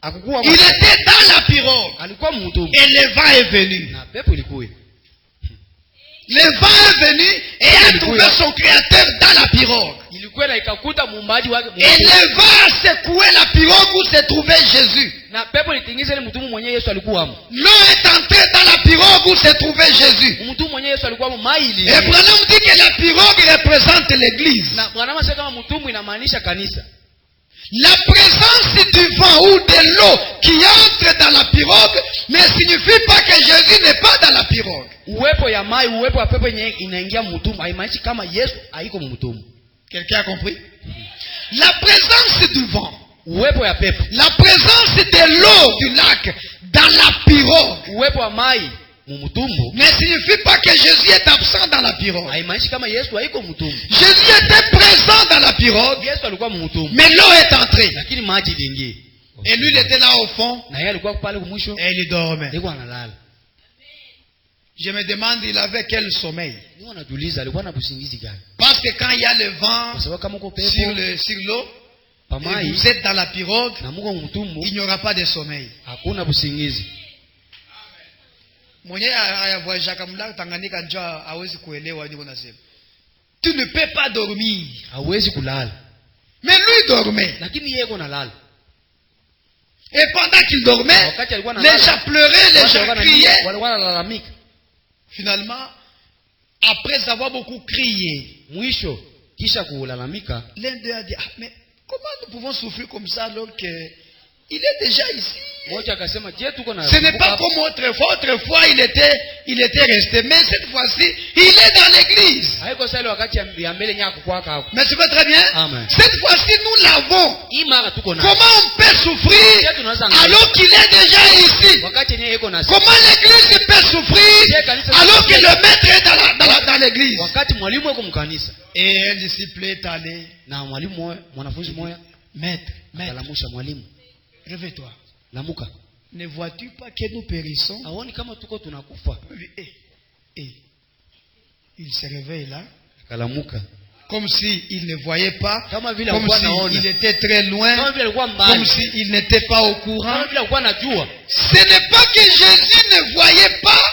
Hakukuwa Il était dans la pirogue. alikuwa mtu. Et le vent est venu. Na pepo ilikuwa. Le vent est venu et a trouvé son créateur dans la pirogue. Ilikuwa na ikakuta muumbaji wake. Et le vent a secoué la pirogue où se trouvait Jésus. Na pepo litingiza ile mtu mwenyewe Yesu alikuwa hapo. L'eau est entrée dans la pirogue où se trouvait Jésus. Mtu mwenyewe Yesu alikuwa hapo maili. Et Branham dit que la pirogue représente l'église. Na Branham anasema kama mtumbu inamaanisha kanisa. La présence du vent ou de l'eau qui entre dans la pirogue ne signifie pas que Jésus n'est pas dans la pirogue. Uwepo ya mai, uwepo wa pepo yenyewe inaingia mtumbu, haimaanishi kama Yesu haiko mtumbu. Quelqu'un a compris? La présence du vent, Uwepo ya pepo, la présence de l'eau du lac dans la pirogue uwepo wa mai mtumbu ne signifie pas que Jésus est absent dans la pirogue. haimaanishi kama Yesu haiko mtumbu. Jésus était présent dans la pirogue, Yesu alikuwa mtumbu, mais l'eau est entrée. lakini maji iliingia. Et lui, il était là au fond Na yeye alikuwa pale mwisho, et il dormait. alikuwa analala. Je me demande, il avait quel sommeil? Ni wanajiuliza alikuwa na usingizi gani? Parce que quand il y a le vent Kwa sababu kama uko pepo sur l'eau, et pamai vous êtes dans la pirogue, na muko mtumbu, il n'y aura pas de sommeil. hakuna usingizi. Mwenye ayavoyagaka mlaka Tanganyika njo hawezi kuelewa niko nasema. Tu ne peux pas dormir. Hawezi kulala. Mais lui dormait. Lakini yeye yuko nalala. Et pendant qu'il dormait, Wakati alikuwa les analala, gens pleuraient, les watu gens walikuwa criaient. walikuwa wanalalamika. Finalement, après avoir beaucoup crié, Mwisho kisha kulalamika, l'un d'eux a dit, ah, mais comment nous pouvons souffrir comme ça alors qu'il est déjà ici? mmoja akasema, "Je, tuko na Ce n'est pas comme autrefois. Autrefois, il était resté. Mais cette fois-ci, il est dans l'église. haiko sasa ile wakati ya mbele nyako kwaka hapo." Mais c'est pas très bien. Amen. Cette fois-ci, nous l'avons. Hii mara tuko na. Comment on peut souffrir alors qu'il est déjà ici? Wakati yeye yuko na. Comment l'église peut souffrir alors que le maître est dans l'église? Wakati mwalimu yuko mkanisa. Et un disciple est allé. Na mwalimu mwanafunzi mmoja, Maître, akalamusha mwalimu, réveille-toi. lamuka. Ne vois-tu pas que nous périssons? Aoni kama tuko tunakufa. Il se réveille là. Akalamuka. Comme s'il ne voyait pas, comme s'il était très loin, comme s'il n'était pas au courant. Ce n'est pas que Jésus ne voyait pas.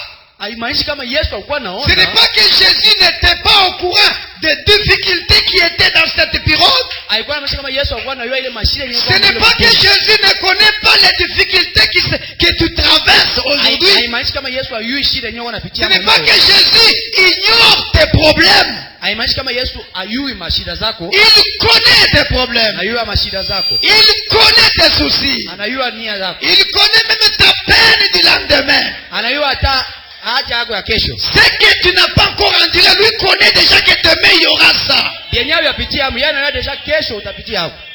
Ce n'est pas que Jésus n'était pas au courant des difficultés qui étaient dans cette pirogue. Ce n'est pas que Jésus ne connaît pas les difficultés que tu traverses aujourd'hui. Ce n'est pas que Jésus ignore tes problèmes. Il connaît tes problèmes. Il connaît tes soucis. Il connaît même ta peine du lendemain. Ce que tu n'as pas encore enduré, lui connaît déjà que demain il y aura ça.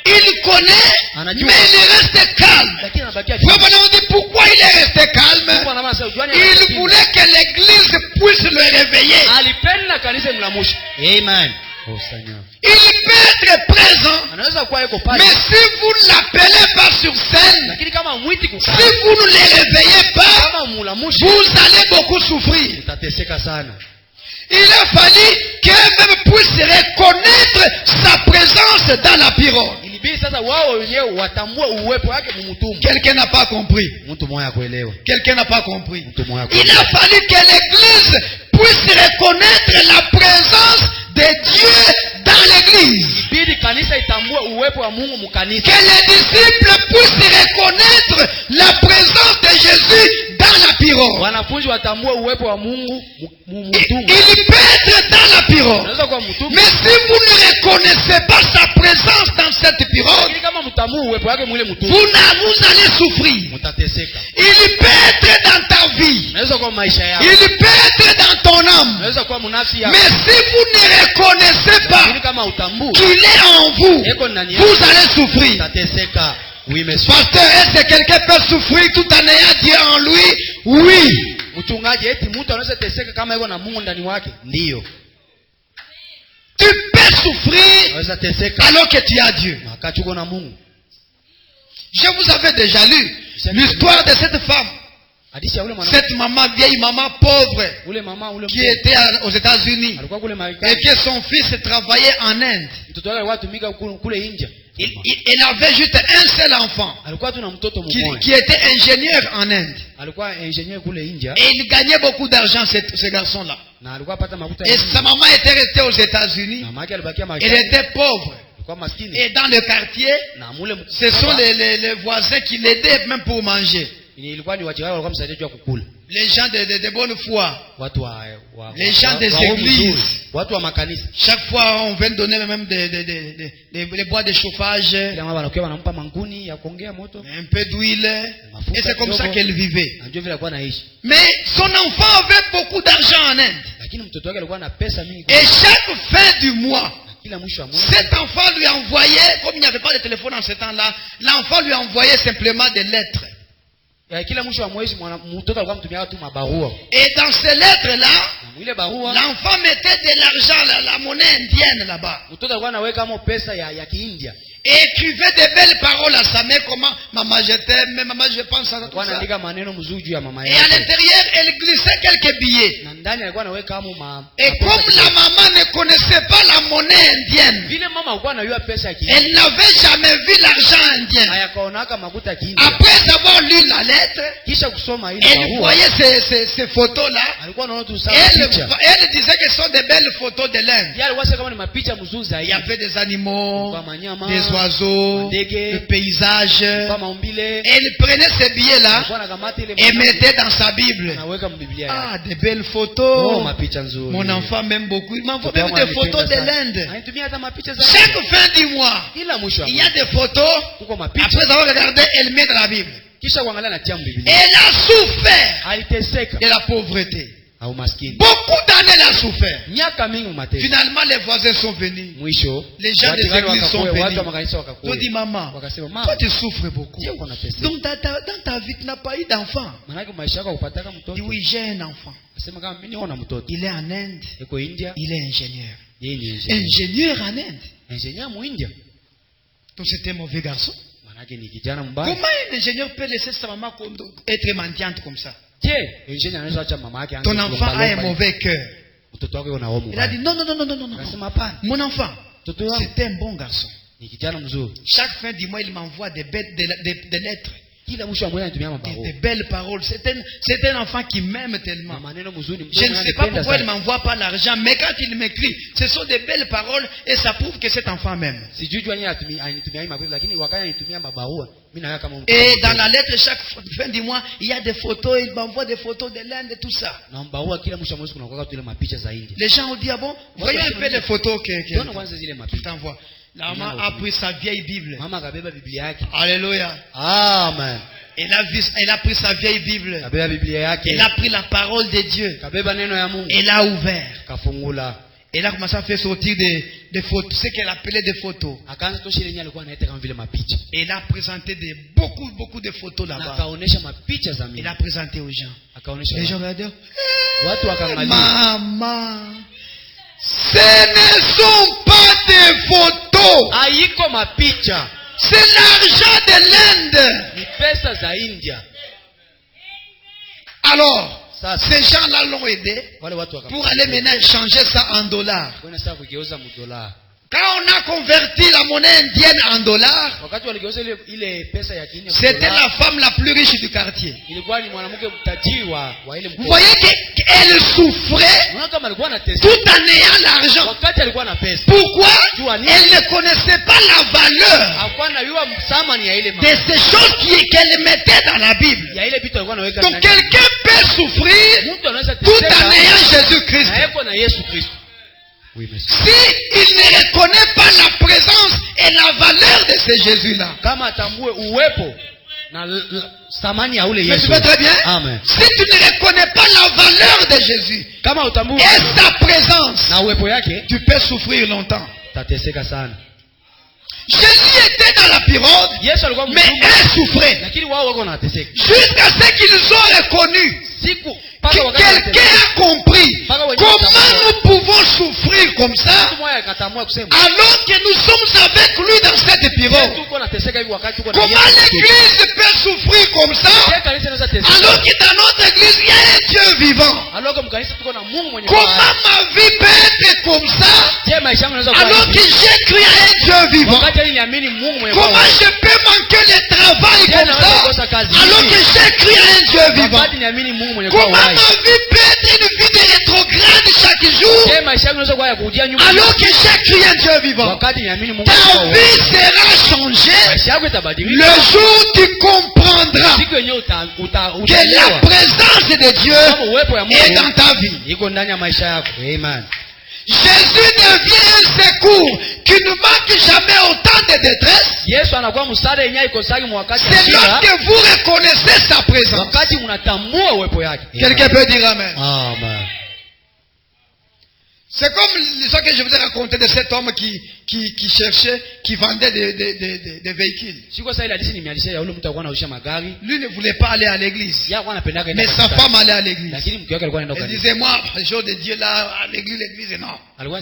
Il connaît, mais il reste calme. On dit pourquoi il est resté calme. Il voulait que l'église puisse le réveiller. Amen. Oh Seigneur. Il peut être présent, mais si vous ne l'appelez pas sur scène, si vous ne le réveillez pas, vous allez beaucoup souffrir. Il a fallu qu'elle-même puisse reconnaître sa présence dans la pirogue. Quelqu'un n'a pas compris. Quelqu'un n'a pas compris. Il a fallu que l'église puisse reconnaître la présence de Dieu dans l'église. Que les disciples puissent reconnaître la présence de Jésus dans la pirogue. Il peut être dans la pirogue. Mais si vous ne reconnaissez pas sa présence dans cette pirogue, vous allez souffrir. Il peut être dans ta vie. Il peut être dans ton âme. Mais si vous ne reconnaissez pas qu'il est en vous, vous allez souffrir. Pasteur, est-ce que quelqu'un peut souffrir tout en ayant Dieu en lui? Oui. Tu peux souffrir alors que tu as Dieu. Je vous avais déjà lu l'histoire de cette femme. Cette maman, vieille maman pauvre, qui était aux États-Unis et que son fils travaillait en Inde. Il avait juste un seul enfant qui était ingénieur en Inde. Et il gagnait beaucoup d'argent, ce garçon-là. Et sa maman était restée aux États-Unis. Elle était pauvre. Et dans le quartier, ce sont les voisins qui l'aidaient même pour manger. Les gens de bonne foi, les gens des églises, chaque fois on vient donner même des bois de chauffage, un peu d'huile, et c'est comme ça qu'elle vivait. Mais son enfant avait beaucoup d'argent en Inde, et chaque fin du mois, cet enfant lui envoyait, comme il n'y avait pas de téléphone en ce temps-là, l'enfant lui envoyait simplement des lettres. Et dans ces lettres-là, l'enfant mettait de l'argent, la monnaie indienne là-bas. Et écrivait des belles paroles à sa mère, comment maman je t'aime, mais maman je pense à tout ça. Et à l'intérieur, elle glissait quelques billets. Et comme la maman ne connaissait pas la monnaie indienne, elle n'avait jamais vu l'argent indien. Après avoir lu la lettre, elle voyait ces photos-là. Elle disait que ce sont des belles photos de l'Inde. Il y avait des animaux, des oiseaux, des paysages. Elle prenait ces billets-là et mettait dans sa Bible. Ah, des belles photos. Mon enfant m'aime beaucoup. Il m'envoie même des photos de l'Inde. Chaque fin du mois, il y a des photos. Après avoir regardé, elle met dans la Bible. Elle a souffert de la pauvreté. Beaucoup d'années elle a souffert. Finalement les voisins sont venus. Les gens des églises sont venus. Ils ont dit maman, toi tu souffres beaucoup. Donc dans ta vie tu n'as pas eu d'enfant. Dit oui, j'ai un enfant. Il est en Inde. Il est ingénieur. Ingénieur en Inde. Donc c'était un mauvais garçon. Comment un ingénieur peut laisser sa maman être mendiante comme ça? Ton enfant a un mauvais cœur. Il a dit non. Mon enfant, c'est un bon garçon. Chaque fin du mois, il m'envoie des lettres. Des belles paroles. C'est un enfant qui m'aime tellement. Je ne sais pas pourquoi il ne m'envoie pas l'argent, mais quand il m'écrit, ce sont des belles paroles et ça prouve que cet enfant m'aime. Et dans la lettre, chaque fin du mois, il y a des photos, il m'envoie des photos de l'Inde et tout ça. Les gens ont dit, ah bon, voyons un peu les photos qu'il t'envoie. La maman a pris sa vieille Bible. Alléluia. Amen. Elle a pris sa vieille Bible. Elle a pris la parole de Dieu. Elle a ouvert. Elle a commencé à faire sortir des photos, ce qu'elle appelait des photos. Elle a présenté beaucoup de photos là-bas. Elle a présenté aux gens. Les gens vont dire, maman, ce ne sont pas des photos. C'est l'argent de l'Inde. Alors, ces gens-là l'ont aidé pour aller maintenant changer ça en dollars. Quand on a converti la monnaie indienne en dollars, c'était la femme la plus riche du quartier. Vous voyez qu'elle souffrait tout en ayant l'argent. Pourquoi? Elle ne connaissait pas la valeur de ces choses qu'elle mettait dans la Bible. Donc quelqu'un peut souffrir tout en ayant Jésus-Christ. Si il ne reconnaît pas la présence et la valeur de ce Jésus-là, mais tu fais très bien. Amen. Si tu ne reconnais pas la valeur de Jésus et sa présence, tu peux souffrir longtemps. Jésus était dans la pirogue, mais elle souffrait. Jusqu'à ce qu'ils ont reconnu que quelqu'un a compris comment nous pouvons souffrir comme ça alors que nous sommes avec lui dans cette pirogue. Comment l'église peut souffrir comme ça alors que dans notre église il y a un Dieu vivant. Comment ma vie peut être comme ça alors que j'ai cru à un Dieu vivant. Comment je peux manquer le travail comme ça alors que j'ai cru à un Dieu vivant. Comment ma vie peut être une vie de rétrograde chaque jour alors que j'ai cru à un Dieu vivant. Ta vie sera changée le jour où tu comprendras que la présence de Dieu est dans ta vie. Amen. Jésus devient un secours qui ne manque jamais autant de détresse. C'est lorsque vous reconnaissez sa présence. Quelqu'un peut dire Amen. Amen. C'est comme l'histoire que je vous ai racontée de cet homme qui cherchait, qui vendait des véhicules. Lui ne voulait pas aller à l'église. Mais sa femme allait à l'église. Elle disait, moi, le jour de Dieu là, à l'église, non. Mais un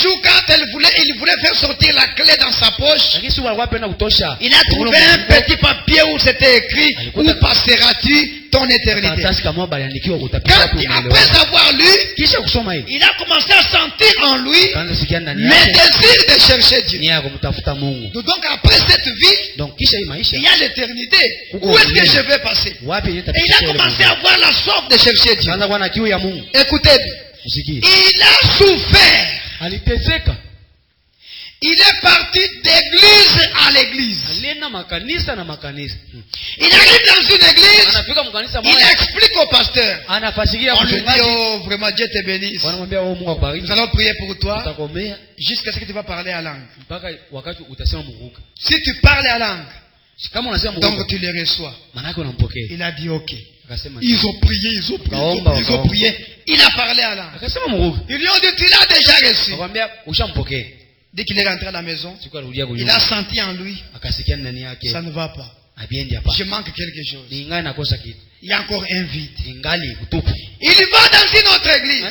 jour, quand il voulait faire sortir la clé dans sa poche, il a trouvé un petit papier où c'était écrit, où passeras-tu ton éternité. Après avoir lu, il a commencé à sentir en lui le désir de chercher Dieu. Donc après cette vie, il y a l'éternité. Où est-ce que je vais passer? Et il a commencé à avoir la soif de chercher Dieu. Écoutez, il a souffert. Il est parti d'église à l'église. Il arrive dans une église, il explique au pasteur. On lui dit, oh vraiment Dieu te bénisse. Nous allons prier pour toi jusqu'à ce que tu vas parler à langue. Si tu parles à langue, donc tu les reçois. Il a dit ok. Ils ont prié. Il a parlé à langue. Ils lui ont dit, tu l'as déjà reçu. Dès qu'il est rentré à la maison, il a senti en lui, ça ne va pas. Je manque quelque chose. Il y a encore un vide. Il va dans une autre église.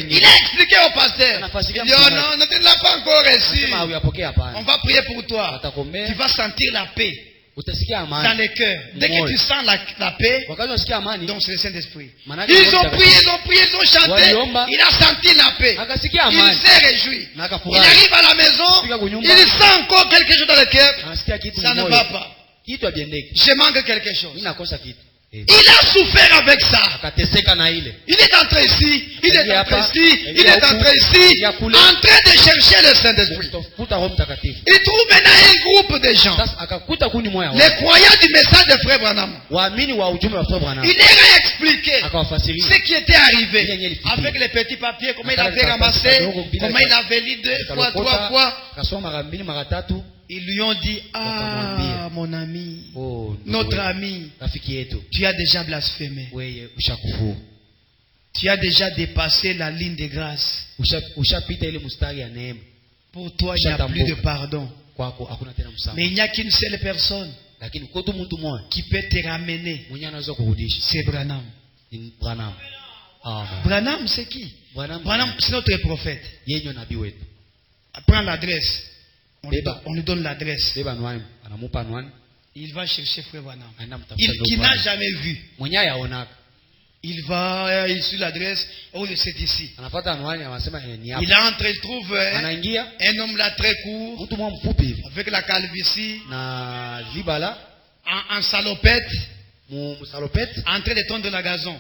Il a expliqué au pasteur. Il dit, oh non, tu ne l'as pas encore reçu. On va prier pour toi. Tu vas sentir la paix. dans les cœurs. Dès que tu sens la paix, donc c'est le Saint-Esprit. Ils ont prié, ils ont chanté. Il a senti la paix. Il s'est réjoui. Il arrive à la maison, il sent encore quelque chose dans le cœur. Ça ne va pas. Je manque quelque chose. Il a souffert avec ça. Il est entré ici, il est entré ici, il est entré ici, en train de chercher le Saint-Esprit. Il trouve maintenant un groupe de gens, les croyants du message de Frère Branham. Il leur a expliqué ce qui était arrivé avec les petits papiers, comment il avait ramassé, comment il avait lu 2 fois, 3 fois. Ils lui ont dit, ah mon ami, notre ami, tu as déjà blasphémé. Tu as déjà dépassé la ligne de grâce. Pour toi, il n'y a plus de pardon. Mais il n'y a qu'une seule personne qui peut te ramener. C'est Branham. Branham, c'est qui? Branham, c'est notre prophète. Prends l'adresse. On lui donne l'adresse. Il va chercher Frère Branham. Qui n'a jamais vu. Il va, il suit l'adresse. Oh, c'est ici. Il entre, il trouve un homme là très court, avec la calvitie, en salopette, en train de tondre la gazon.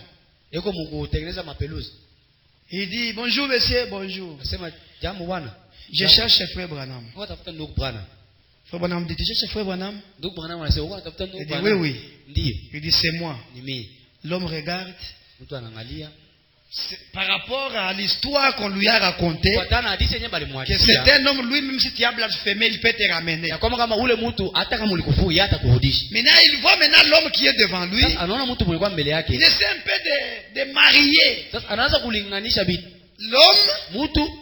Il dit, bonjour monsieur, bonjour. Je cherche Frère Branham. Frère Branham dit, tu cherches Frère Branham? Il dit, oui, oui. Il dit, c'est moi. L'homme regarde. Par rapport à l'histoire qu'on lui a racontée, que c'est un homme, lui, même si tu as blasphémé, il peut te ramener. Maintenant, il voit maintenant l'homme qui est devant lui. Il essaie un peu de marier l'homme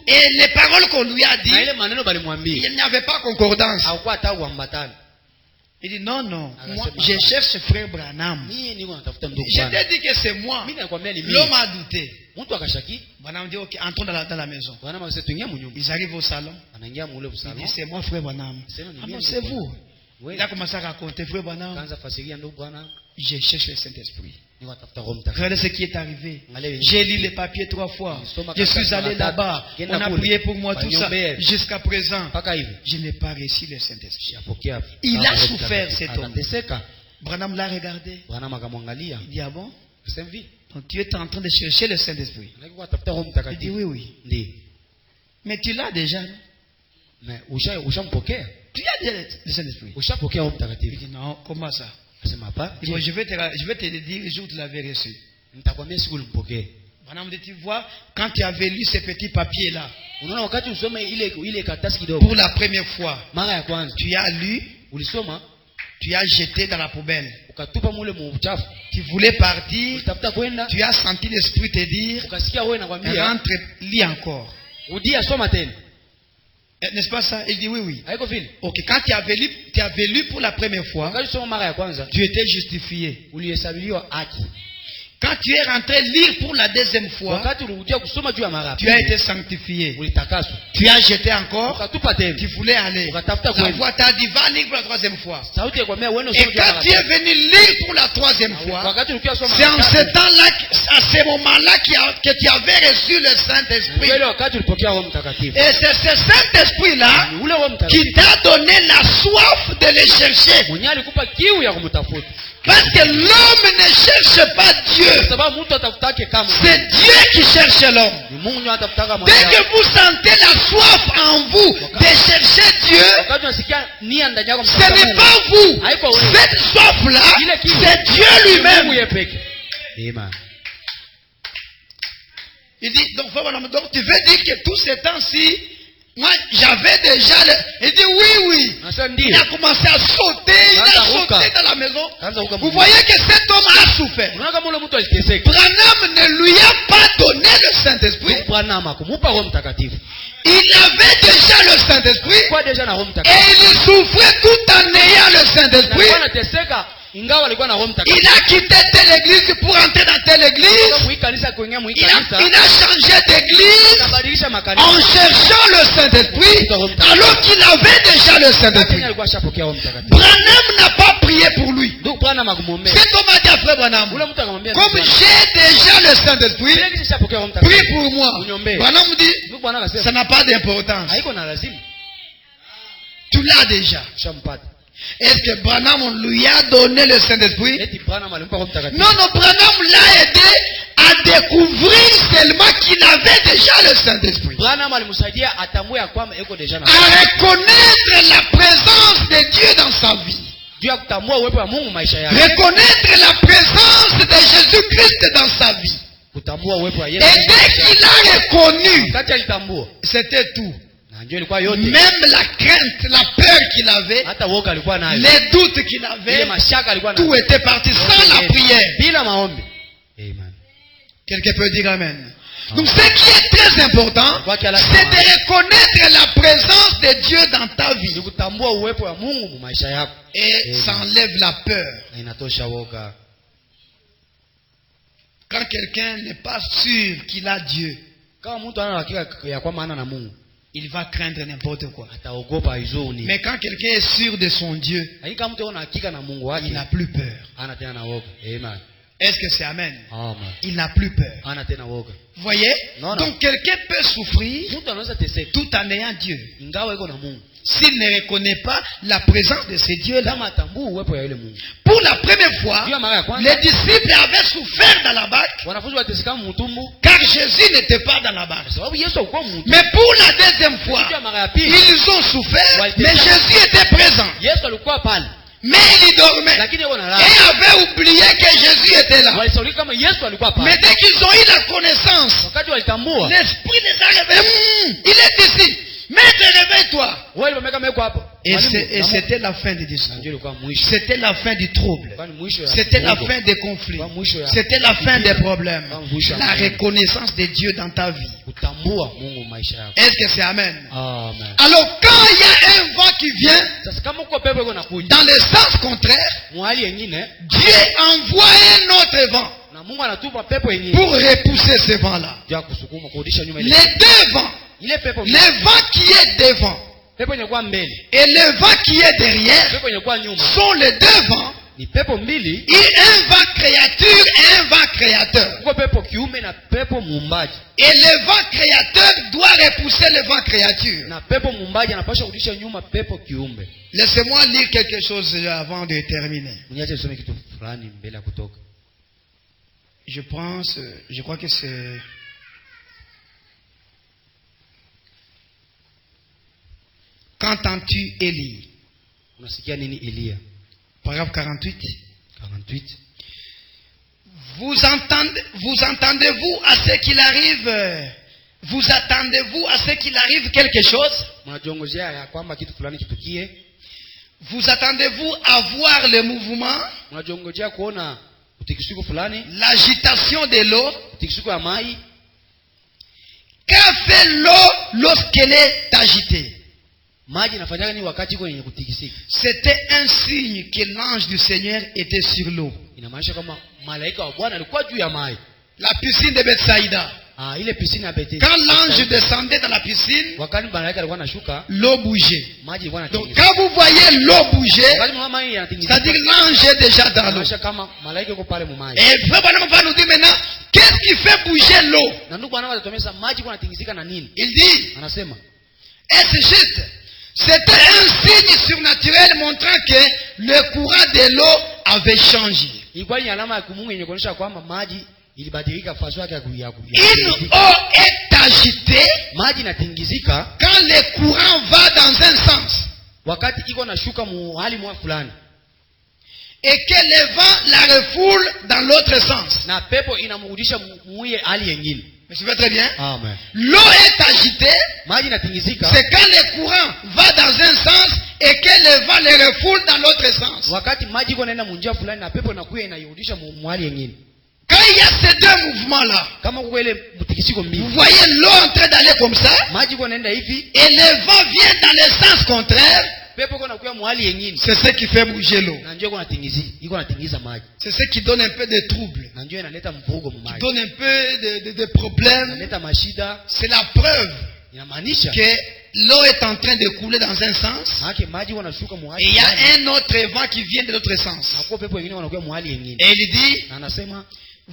et les paroles qu'on lui a dit. Il n'y avait pas concordance. Il dit non, non, moi, je cherche Frère Branham. Je t'ai dit que c'est moi. L'homme a douté. Branham dit ok, entrons dans la maison. Ils arrivent au salon. Il dit c'est moi Frère Branham. Ah non, c'est vous. Il a commencé à raconter Frère Branham. Je cherche le Saint-Esprit. Regardez ce qui est arrivé. J'ai lu les papiers 3 fois. Je suis allé là-bas. On a prié pour moi, tout ça. Jusqu'à présent, je n'ai pas reçu le Saint-Esprit. Il a souffert, cet homme. Branham l'a regardé. Il dit, ah bon? Donc tu es en train de chercher le Saint-Esprit. Il dit, oui, oui. Mais tu l'as déjà. Tu as déjà le Saint-Esprit. Il dit, non, comment ça? Il dit, je vais te le dire le jour où tu l'avais reçu. Madame, tu vois, quand tu avais lu ces petits papiers-là, pour la première fois, tu as lu, tu as jeté dans la poubelle. Tu voulais partir, tu as senti l'esprit te dire, rentre, lis encore. N'est-ce pas ça? Il dit oui, oui. Ok, quand tu avais lu pour la première fois, tu étais justifié. Quand tu es rentré lire pour la deuxième fois, tu as été sanctifié. Tu as jeté encore, tu voulais aller. La voix t'a dit va lire pour la troisième fois. Et quand tu es venu lire pour la troisième fois, c'est en ce temps-là, à ce moment-là que tu avais reçu le Saint-Esprit. Et c'est ce Saint-Esprit-là qui t'a donné la soif de le chercher. Parce que l'homme ne cherche pas Dieu. C'est Dieu qui cherche l'homme. Dès que vous sentez la soif en vous de chercher Dieu, ce n'est pas vous. Cette soif-là, c'est Dieu lui-même. Il dit, donc tu veux dire que tous ces temps-ci, moi, j'avais déjà il dit oui, oui. Il a commencé à sauter, il a sauté dans la maison. Vous voyez que cet homme a souffert. Branham ne lui a pas donné le Saint-Esprit. Il avait déjà le Saint-Esprit. Et il souffrait tout en ayant le Saint-Esprit. Il a quitté telle église pour entrer dans telle église. Il a changé d'église en cherchant le Saint-Esprit alors qu'il avait déjà le Saint-Esprit. Branham n'a pas prié pour lui. C'est comme a dit à frère Branham. Comme j'ai déjà le Saint-Esprit, prie pour moi. Branham dit, ça n'a pas d'importance. Tu l'as déjà. Est-ce que Branham lui a donné le Saint-Esprit? Non, Branham l'a aidé à découvrir seulement qu'il avait déjà le Saint-Esprit. À reconnaître la présence de Dieu dans sa vie. Reconnaître la présence de Jésus-Christ dans sa vie. Et dès qu'il a reconnu, c'était tout. Même la crainte, la peur qu'il avait, les doutes qu'il avait, tout était parti sans la prière. Amen. Quelqu'un peut dire Amen. Donc ce qui est très important, c'est de reconnaître la présence de Dieu dans ta vie. Et ça enlève la peur. Quand quelqu'un n'est pas sûr qu'il a Dieu, il va craindre n'importe quoi. Mais quand quelqu'un est sûr de son Dieu, il n'a plus peur. Est-ce que c'est Amen? Il n'a plus peur. Vous voyez? Donc quelqu'un peut souffrir tout en ayant Dieu. S'il ne reconnaît pas la présence de ces dieux-là. Pour la première fois, les disciples avaient souffert dans la barque, car Jésus n'était pas dans la barque. Mais pour la deuxième fois, ils ont souffert, mais Jésus était présent. Mais il dormait. Et avait oublié que Jésus était là. Mais dès qu'ils ont eu la connaissance, l'esprit les a réveillés. Il est ici. Maître, réveille-toi. Et c'était la fin du discours. C'était la fin du trouble. C'était la fin des conflits. C'était la fin des problèmes. La reconnaissance de Dieu dans ta vie. Est-ce que c'est Amen? Alors quand il y a un vent qui vient dans le sens contraire, Dieu envoie un autre vent pour repousser ce vent-là. Les deux vents, le vent qui est devant et le vent qui est derrière sont les deux vents. Il y a un vent créature et un vent créateur. Et le vent créateur doit repousser le vent créature. Laissez-moi lire quelque chose avant de terminer. Je crois que c'est... Qu'entends-tu, Élie? Paragraphe 48. Vous entendez-vous à ce qu'il arrive? Vous attendez-vous à ce qu'il arrive quelque chose? Vous attendez-vous à voir le mouvement? L'agitation de l'eau? Qu'a fait l'eau lorsqu'elle est agitée? C'était un signe que l'ange du Seigneur était sur l'eau. La piscine de Bethsaïda. Quand l'ange descendait dans la piscine, l'eau bougeait. Donc quand vous voyez l'eau bouger, c'est-à-dire l'ange est déjà dans l'eau. Et Frère Branham va nous dire maintenant, qu'est-ce qui fait bouger l'eau? Il dit, est-ce juste? C'était un signe surnaturel montrant que le courant de l'eau avait changé. Une eau est agitée quand le courant va dans un sens et que le vent la refoule dans l'autre sens. Mais tu veux très bien? L'eau est agitée, c'est quand le courant va dans un sens et que le vent le refoule dans l'autre sens. Quand il y a ces deux mouvements-là, vous voyez l'eau en train d'aller comme ça, et le vent vient dans le sens contraire, C'est ce qui fait bouger l'eau. C'est ce qui donne un peu de trouble. Qui donne un peu de problèmes. C'est la preuve que l'eau est en train de couler dans un sens. Et il y a un autre vent qui vient de l'autre sens. Et il dit,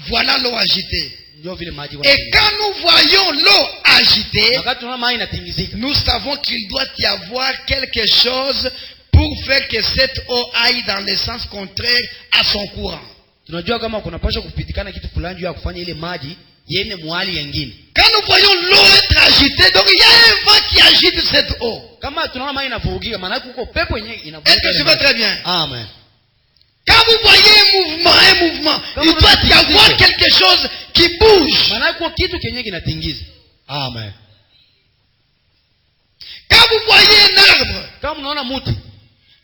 voilà l'eau agitée. Et quand nous voyons l'eau agitée, nous savons qu'il doit y avoir quelque chose pour faire que cette eau aille dans le sens contraire à son courant. Quand nous voyons l'eau être agitée, donc il y a un vent qui agite cette eau. Est-ce que je vais très bien? Amen. Quand vous voyez un mouvement, il doit y avoir quelque chose qui bouge. Amen. Quand vous voyez un arbre,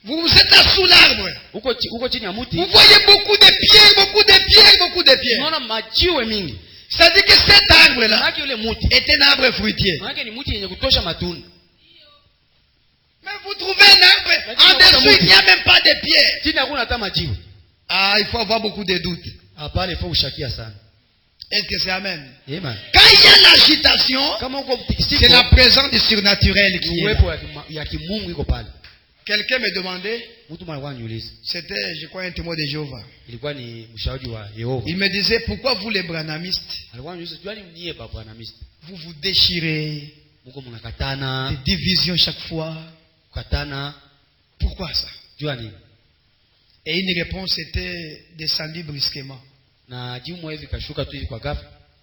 vous êtes là sous l'arbre. Vous voyez beaucoup de pierres, beaucoup de pierres, beaucoup de pierres. Ça dit que cet arbre-là est un arbre fruitier. Mais vous trouvez un arbre, en dessous il n'y a même pas de pierres. Ah, il faut avoir beaucoup de doutes. Est-ce que c'est amen? Amen. Quand il y a l'agitation, c'est la présence du surnaturel qui est là. Quelqu'un me demandait, c'était, je crois, un témoin de Jéhovah. Il me disait, pourquoi vous les branamistes, vous vous déchirez, des divisions chaque fois. Pourquoi ça? Et une réponse était descendue brusquement.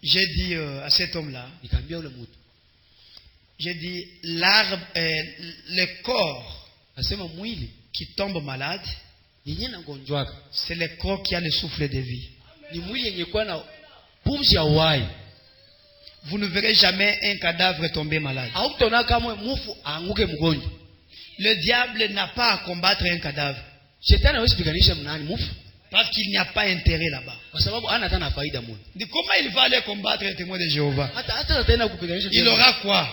J'ai dit à cet homme-là, j'ai dit, l'arbre, le corps qui tombe malade, c'est le corps qui a le souffle de vie. Vous ne verrez jamais un cadavre tomber malade. Le diable n'a pas à combattre un cadavre. Parce qu'il n'y a pas intérêt là-bas. Comment il va aller combattre un témoin de Jéhovah? Il aura quoi?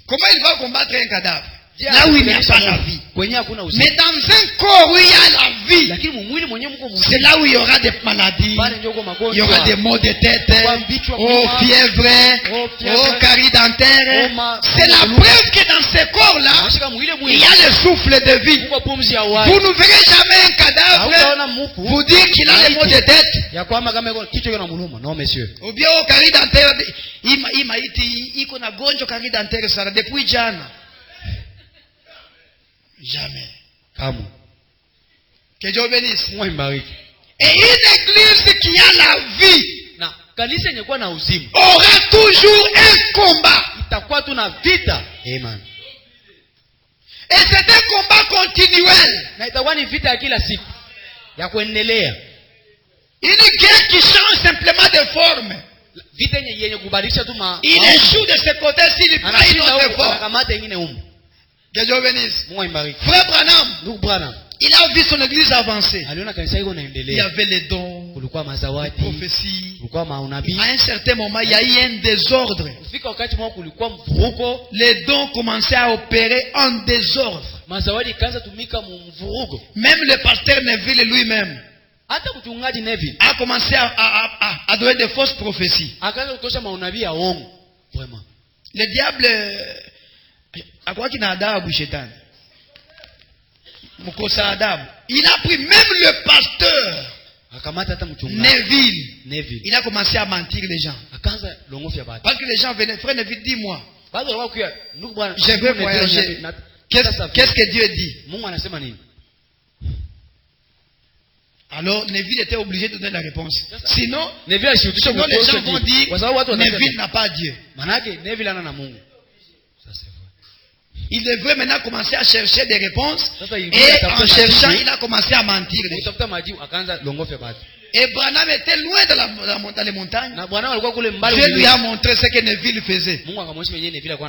Comment il va combattre un cadavre? Là où il n'y a pas la vie. Mais dans un corps où il y a la vie, c'est là où il y aura des maladies, il y aura des maux de tête, fièvre, carie dentaire. C'est la preuve que dans ces corps-là, il y a le souffle de vie. Vous ne verrez jamais un cadavre vous dire qu'il a les maux de tête. Non, monsieur. Ou bien au carie dentaire, il m'a dit, il a gonjo carie dentaire, ça depuis jana. Jamais. Que Dieu bénisse. Et une église qui a la vie aura toujours un combat. Amen. Et c'est un combat continuel. Une guerre qui change simplement de forme. Il échoue de ce côté s'il prend une autre forme. Que Dieu bénisse. Frère Branham, il a vu son église avancer. Il y avait les dons, les prophéties. À un certain moment, il y a eu un désordre. Les dons commençaient à opérer en désordre. Même le pasteur Neville lui-même a commencé à donner de fausses prophéties. Le diable... il a pris même le pasteur Neville. Il a commencé à mentir les gens. Parce que les gens venaient, frère Neville, dis-moi, je veux voyager. Qu'est-ce que Dieu dit? Alors Neville était obligé de donner la réponse. Sinon les gens vont dire Neville n'a pas Dieu. Il devrait maintenant commencer à chercher des réponses. Et en cherchant, il a commencé à mentir. Et Branham était loin dans les montagnes. Dieu lui a montré ce que Neville faisait.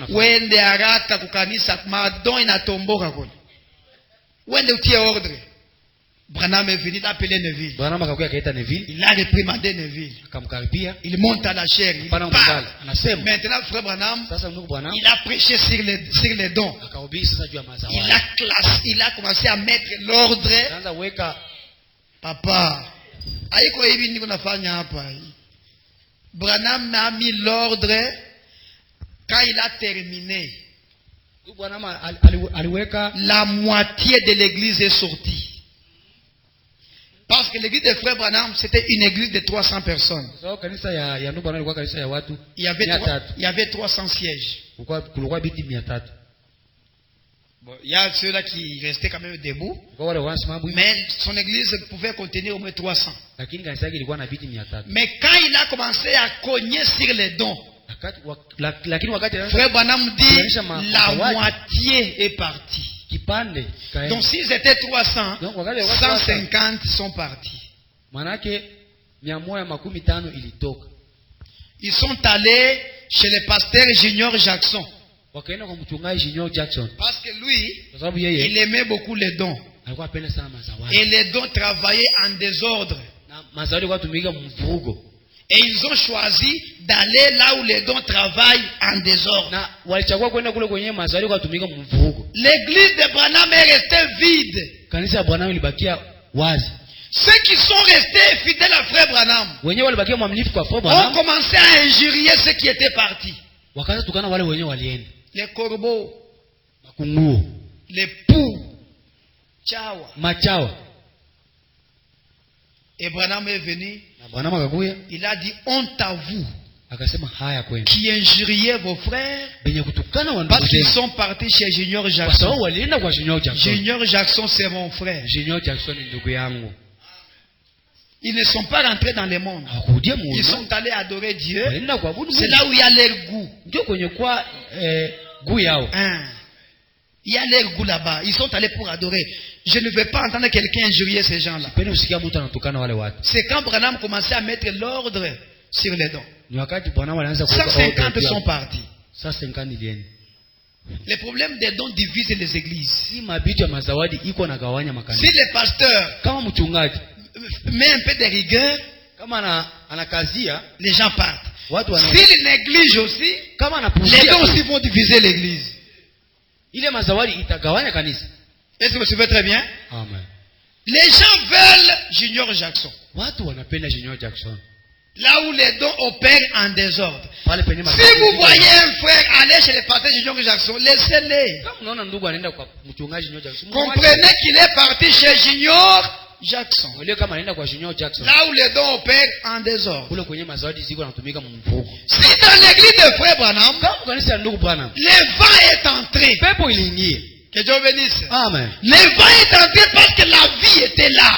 Wende araka kukanisa madon inatomboka kule. Wende utie ordre. Branham est venu d'appeler Neville. Branham akakuya kaita Neville. Il a réprimandé Neville. Akamkaribia. Il monte à la chair. Il parle. Maintenant, frère Branham, il a prêché sur les dons. Il a commencé à mettre l'ordre. Papa, Branham a mis l'ordre quand il a terminé. La moitié de l'église est sortie. Parce que l'église des frères Branham, c'était une église de 300 personnes. Il y avait 300 sièges. Bon, il y a ceux-là qui restaient quand même debout. Mais son église pouvait contenir au moins 300. Mais quand il a commencé à cogner sur les dons, frère Branham dit la moitié est partie. Donc s'ils étaient 300, 150 sont partis. Ils sont allés chez le pasteur Junior Jackson. Parce que lui, il aimait beaucoup les dons. Et les dons travaillaient en désordre. Et ils ont choisi d'aller là où les dons travaillent en désordre. L'église de Branham est restée vide. Ceux qui sont restés fidèles à frère Branham ont commencé à injurier ceux qui étaient partis. Les corbeaux, les poux, chawa. Et Branham est venu. Il a dit honte à vous qui injuriez vos frères parce qu'ils sont partis chez Junior Jackson. Junior Jackson c'est mon frère. Ils ne sont pas rentrés dans le monde. Ils sont allés adorer Dieu. C'est là où il y a leur goût. Il y a leur goût là-bas. Ils sont allés pour adorer. Je ne veux pas entendre quelqu'un injurier ces gens-là. C'est quand Branham commençait à mettre l'ordre sur les dons. 150 sont partis. Le problème des dons divise les églises. Si le pasteur met un peu de rigueur, les gens partent. S'il néglige aussi, les dons aussi vont diviser l'église. Est-ce que vous suivez très bien? Amen. Les gens veulent Junior Jackson. Là où les dons opèrent en désordre. Si vous voyez un frère aller chez le pasteur Junior Jackson, laissez-les. Comprenez qu'il est parti chez Junior Jackson. Là où les dons opèrent en désordre. Si dans l'église de frère Branham, le vent est entré. Que Dieu bénisse. Amen. Le vent est entré parce que la vie était là.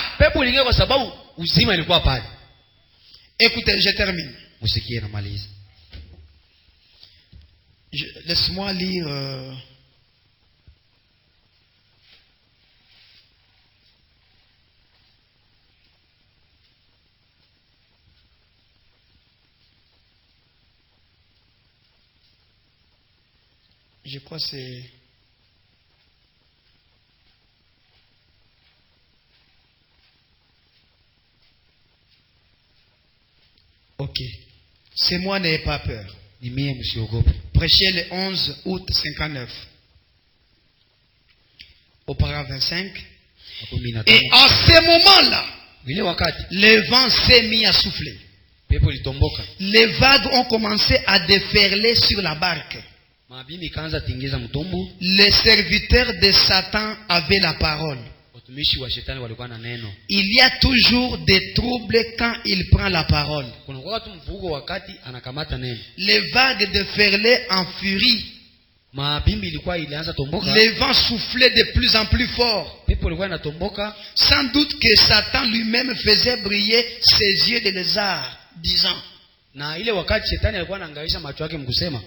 Écoutez, je termine. Laisse-moi lire. Je crois que c'est... Ok. C'est moi, n'ayez pas peur. Prêchez le 11 août 59. Au paragraphe 25. Et à ce moment-là, le vent s'est mis à souffler. Les vagues ont commencé à déferler sur la barque. Les serviteurs de Satan avaient la parole. Il y a toujours des troubles quand il prend la parole. Les vagues déferlaient en furie. Les vents soufflaient de plus en plus fort. Sans doute que Satan lui-même faisait briller ses yeux de lézard, disant: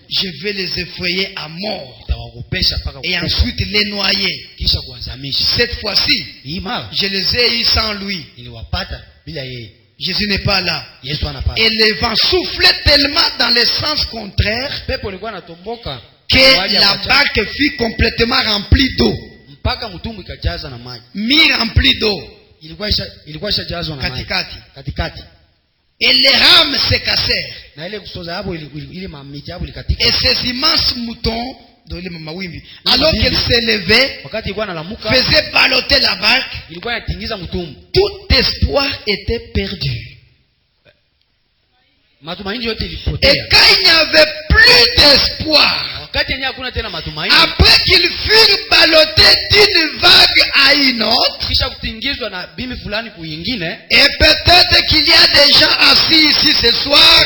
je vais les effrayer à mort et ensuite les noyer. Cette fois-ci, je les ai eus sans lui. Jésus n'est pas là. Et les vents soufflaient tellement dans le sens contraire que la barque fut complètement remplie d'eau. Mi remplie d'eau. ilikuwa ishajazwa na maji katikati. Et les rames se cassèrent. Na ile kusoza hapo ile mamiti hapo ilikatika. Et ces immenses moutons alors qu'elle s'élevait, faisait balloter la barque, tout espoir était perdu. Et quand il n'y avait plus d'espoir, après qu'ils furent ballottés d'une vague à une autre, et peut-être qu'il y a des gens assis ici ce soir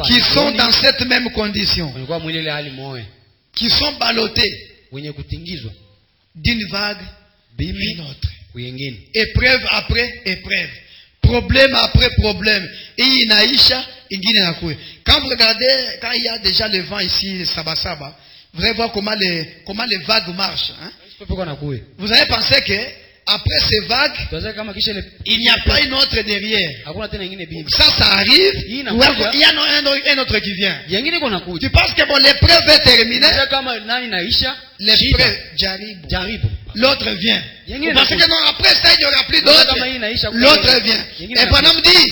qui sont dans cette même condition, qui sont ballottés d'une vague à une autre, épreuve après épreuve, problème après problème. Et quand vous regardez, quand il y a déjà le vent ici, Saba, vous allez voir comment les vagues marchent. Hein? Vous avez pensé que après ces vagues, il n'y a pas une autre derrière. Ça arrive, il y a un autre qui vient. Tu penses que bon, l'épreuve est terminée? L'épreuve, j'arrive. L'autre vient. Parce que non, après ça, il n'y aura plus d'autre. L'autre vient. Et Branham dit,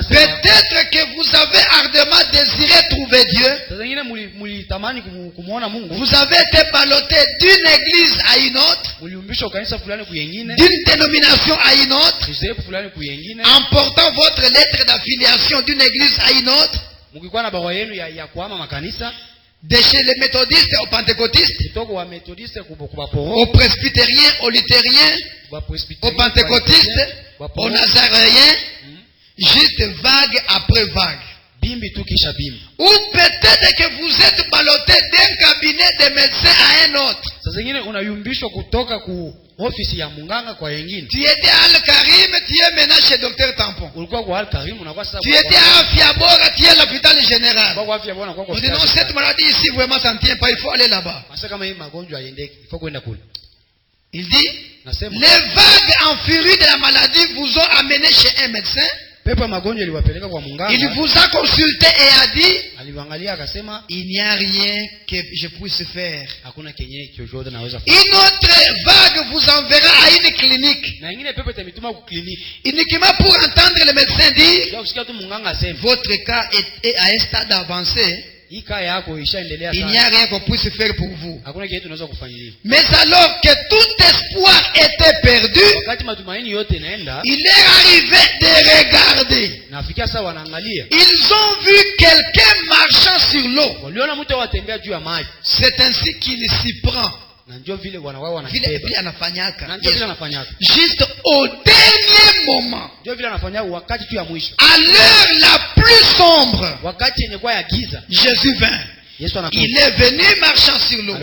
peut-être que vous avez ardemment désiré trouver Dieu. Vous avez été ballotté d'une église à une autre, d'une dénomination à une autre, en portant votre lettre d'affiliation d'une église à une autre, de chez les méthodistes aux pentecôtistes, aux presbytériens, aux luthériens, aux pentecôtistes, aux nazaréens, juste vague après vague. Ou peut-être que vous êtes ballotté d'un cabinet de médecins à un autre. Tu étais à Al-Karim, tu es maintenant chez Dr Tampon. Tu étais à Afiabora, tu es à l'hôpital général. On dit non, cette maladie ici vraiment ça ne tient pas, il faut aller là-bas. Il dit, les vagues en furie de la maladie vous ont amené chez un médecin. Il vous a consulté et a dit, il n'y a rien que je puisse faire. Une autre vague vous enverra à une clinique, uniquement pour entendre le médecin dire, votre cas est à un stade avancé. Il n'y a rien qu'on puisse faire pour vous. Mais alors que tout espoir était perdu, il est arrivé de regarder. Ils ont vu quelqu'un marchant sur l'eau. C'est ainsi qu'il s'y prend. Juste au dernier moment, à l'heure la plus sombre, Jésus vint. Il est venu marchant sur l'eau.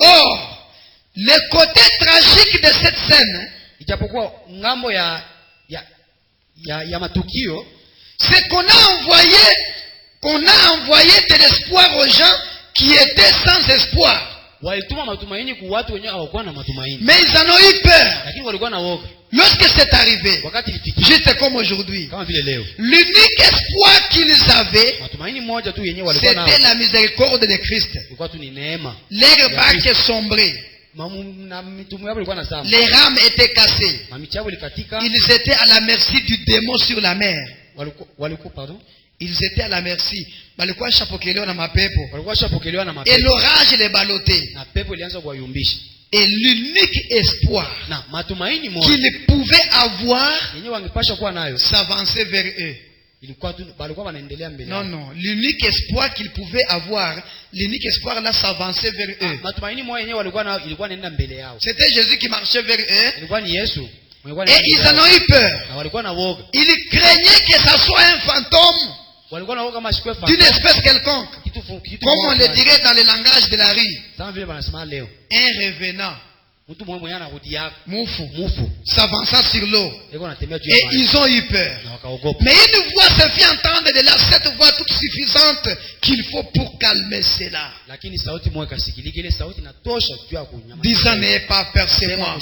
Or, le côté tragique de cette scène, c'est qu'on a envoyé de l'espoir aux gens qui étaient sans espoir. Mais ils en ont eu peur. Lorsque c'est arrivé, juste comme aujourd'hui, l'unique espoir qu'ils avaient, c'était la miséricorde de Christ. Leur barque sombrée. Les rames étaient cassées. Ils étaient à la merci du démon sur la mer. Ils étaient à la merci. Et l'orage les ballottait. Et l'unique espoir qu'ils pouvaient avoir s'avançait vers eux. Non, non. L'unique espoir qu'ils pouvaient avoir, l'unique espoir là s'avançait vers eux. C'était Jésus qui marchait vers eux. Et ils en ont eu peur. Ils craignaient que ça soit un fantôme d'une espèce quelconque, comme on le dirait dans le langage de la rue. Un revenant, Moufou, s'avançant sur l'eau. Et ils ont eu peur. Mais une voix se fit entendre de là, cette voix toute suffisante qu'il faut pour calmer cela. Disant, n'ayez pas peur, c'est moi.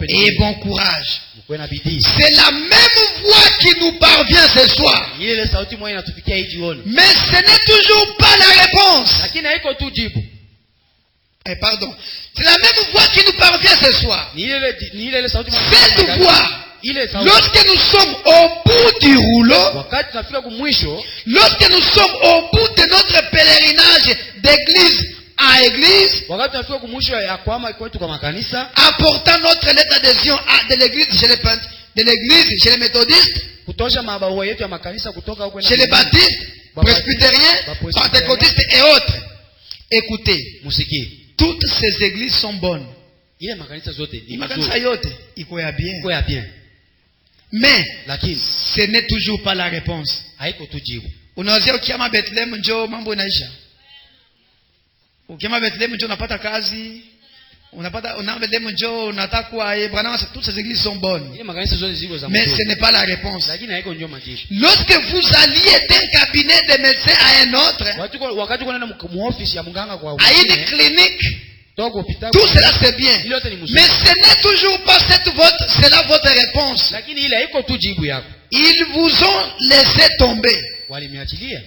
Et bon courage. C'est la même voix qui nous parvient ce soir. Mais ce n'est toujours pas la réponse. Pardon. C'est la même voix qui nous parvient ce soir. Cette voix, lorsque nous sommes au bout du rouleau, lorsque nous sommes au bout de notre pèlerinage d'église à église, apportant notre lettre d'adhésion de l'église chez les méthodistes, chez les baptistes, presbytériens, pentecôtistes et autres. Écoutez, toutes ces églises sont bonnes. Mais ce n'est toujours pas la réponse. Unawazia ukiama Bethlehem njoo mambo inaisha. Ukiama Bethlehem njoo unapata kazi. Unapata Bethlehem njoo unataka kuwa Abraham. Toutes ces églises sont bonnes. Mais ce n'est pas la réponse. Lorsque vous alliez d'un cabinet de médecin à un autre, à une clinique, tout cela c'est bien. Mais ce n'est toujours pas cela votre réponse. Ils vous ont laissé tomber.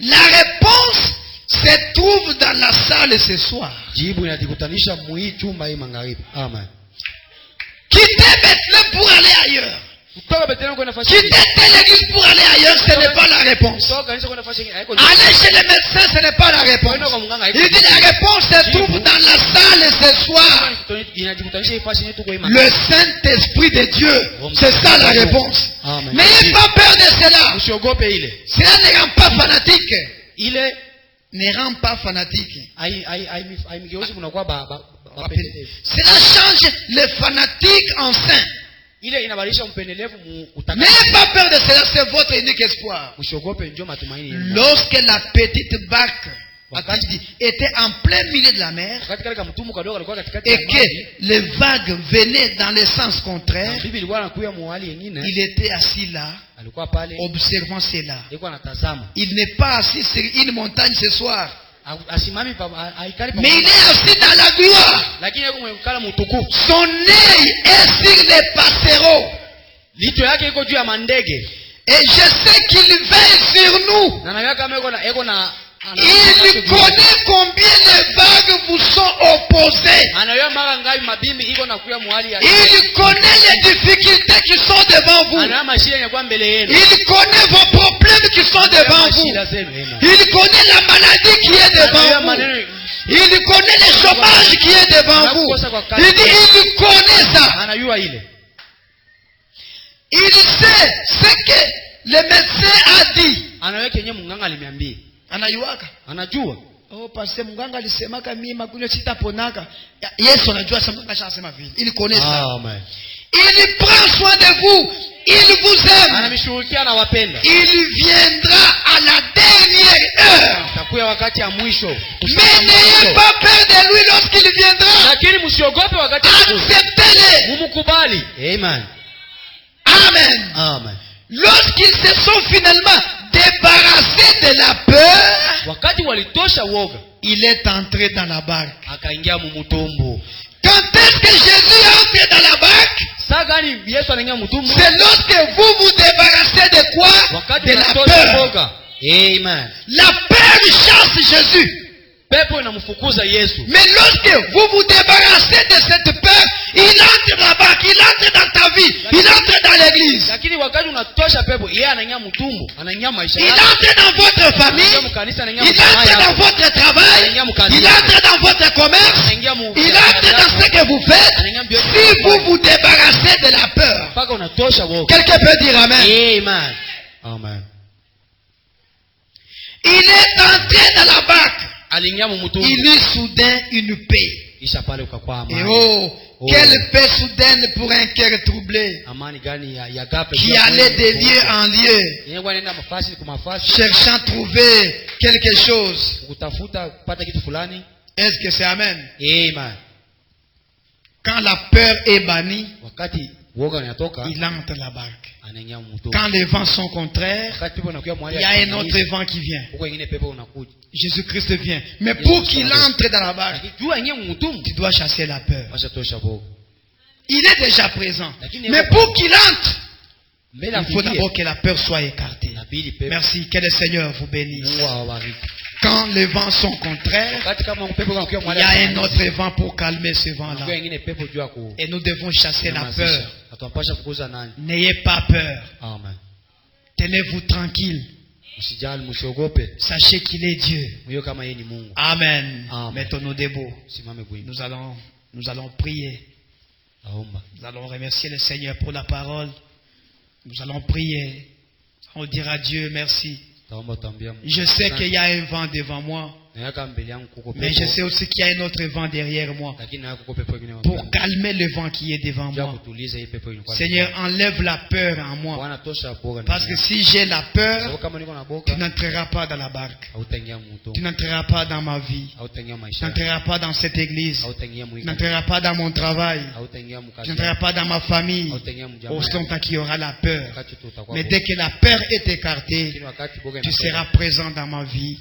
La réponse se trouve dans la salle ce soir. Quittez Bethléem pour aller ailleurs. Quitter l'église pour aller ailleurs, ce n'est pas la réponse. Aller chez les médecins, ce n'est pas la réponse. Il dit la réponse se trouve dans la salle ce soir. Le Saint-Esprit de Dieu, c'est ça la réponse. N'ayez pas peur de cela. Cela ne rend pas fanatique. Ne rend pas fanatique. Cela change les fanatiques en saints. N'ayez pas peur de cela, c'est votre unique espoir. Lorsque la petite barque était en plein milieu de la mer et que les vagues venaient dans le sens contraire, il était assis là, observant cela. Il n'est pas assis sur une montagne ce soir, mais il est assis dans la gloire. Son œil est sur les passereaux. Et je sais qu'il veille sur nous. Il connaît combien les vagues vous sont opposées. Il connaît les difficultés qui sont devant vous. Il connaît vos problèmes qui sont devant vous. Il connaît la maladie qui est devant vous. Il connaît le chômage qui est devant vous. Il dit, il connaît ça. Il sait ce que le médecin a dit. Anajua. Oh, pasteur mganga alisemaka mimi magonjwa sitaponaka. Yesu anajua sasa mganga anasema vile. Il connaît ça. Amen. Il prend soin de vous. Il vous aime. Il viendra à la dernière heure. Mais n'ayez pas peur de lui lorsqu'il viendra. Acceptez-le. Amen. Amen. Amen. Lorsqu'ils se sont finalement débarrassés de la peur, il est entré dans la barque. Quand est-ce que Jésus est entré dans la barque? C'est lorsque vous vous débarrassez de quoi? De la peur. Amen. La peur chasse Jésus. Mais lorsque vous vous débarrassez de cette peur, il entre dans la barque, il entre dans ta vie, il entre dans l'église. Il entre dans votre famille, il entre dans votre travail, il entre dans votre commerce, il entre dans ce que vous faites. Si vous vous débarrassez de la peur, quelqu'un peut dire Amen. Amen. Amen. Il est entré dans la barque. Il eut soudain une paix. Et oh, quelle paix soudaine pour un cœur troublé, qui allait de lieu en lieu, cherchant à trouver quelque chose. Est-ce que c'est Amen? Amen. Quand la peur est bannie, il entre dans la barque. Quand les vents sont contraires, il y a un autre vent qui vient. Jésus-Christ vient. Mais pour qu'il entre dans la barque, tu dois chasser la peur. Il est déjà présent. Mais pour qu'il entre, il faut d'abord que la peur soit écartée. Merci. Que le Seigneur vous bénisse. Quand les vents sont contraires, il y a un autre vent pour calmer ce vent-là. Et nous devons chasser la peur. N'ayez pas peur. Amen. Tenez-vous tranquille. Sachez qu'il est Dieu. Amen. Mettons-nous debout. Nous allons prier. Nous allons remercier le Seigneur pour la parole. Nous allons prier. On dira à Dieu merci. Je sais qu'il y a un vent devant moi. Mais je sais aussi qu'il y a un autre vent derrière moi. Pour calmer le vent qui est devant moi. Seigneur, enlève la peur en moi. Parce que si j'ai la peur, tu n'entreras pas dans la barque. Tu n'entreras pas dans ma vie. Tu n'entreras pas dans cette église. Tu n'entreras pas dans mon travail. Tu n'entreras pas dans ma famille. Aussi longtemps qu'il y aura la peur. Mais dès que la peur est écartée, tu seras présent dans ma vie.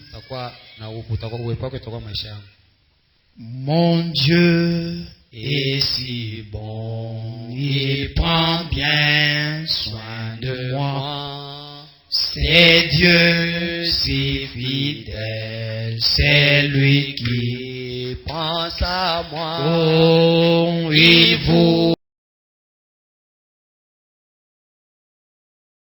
Mon Dieu est si bon, il prend bien soin de moi. C'est Dieu si fidèle, c'est lui qui pense à moi. Oh, il vous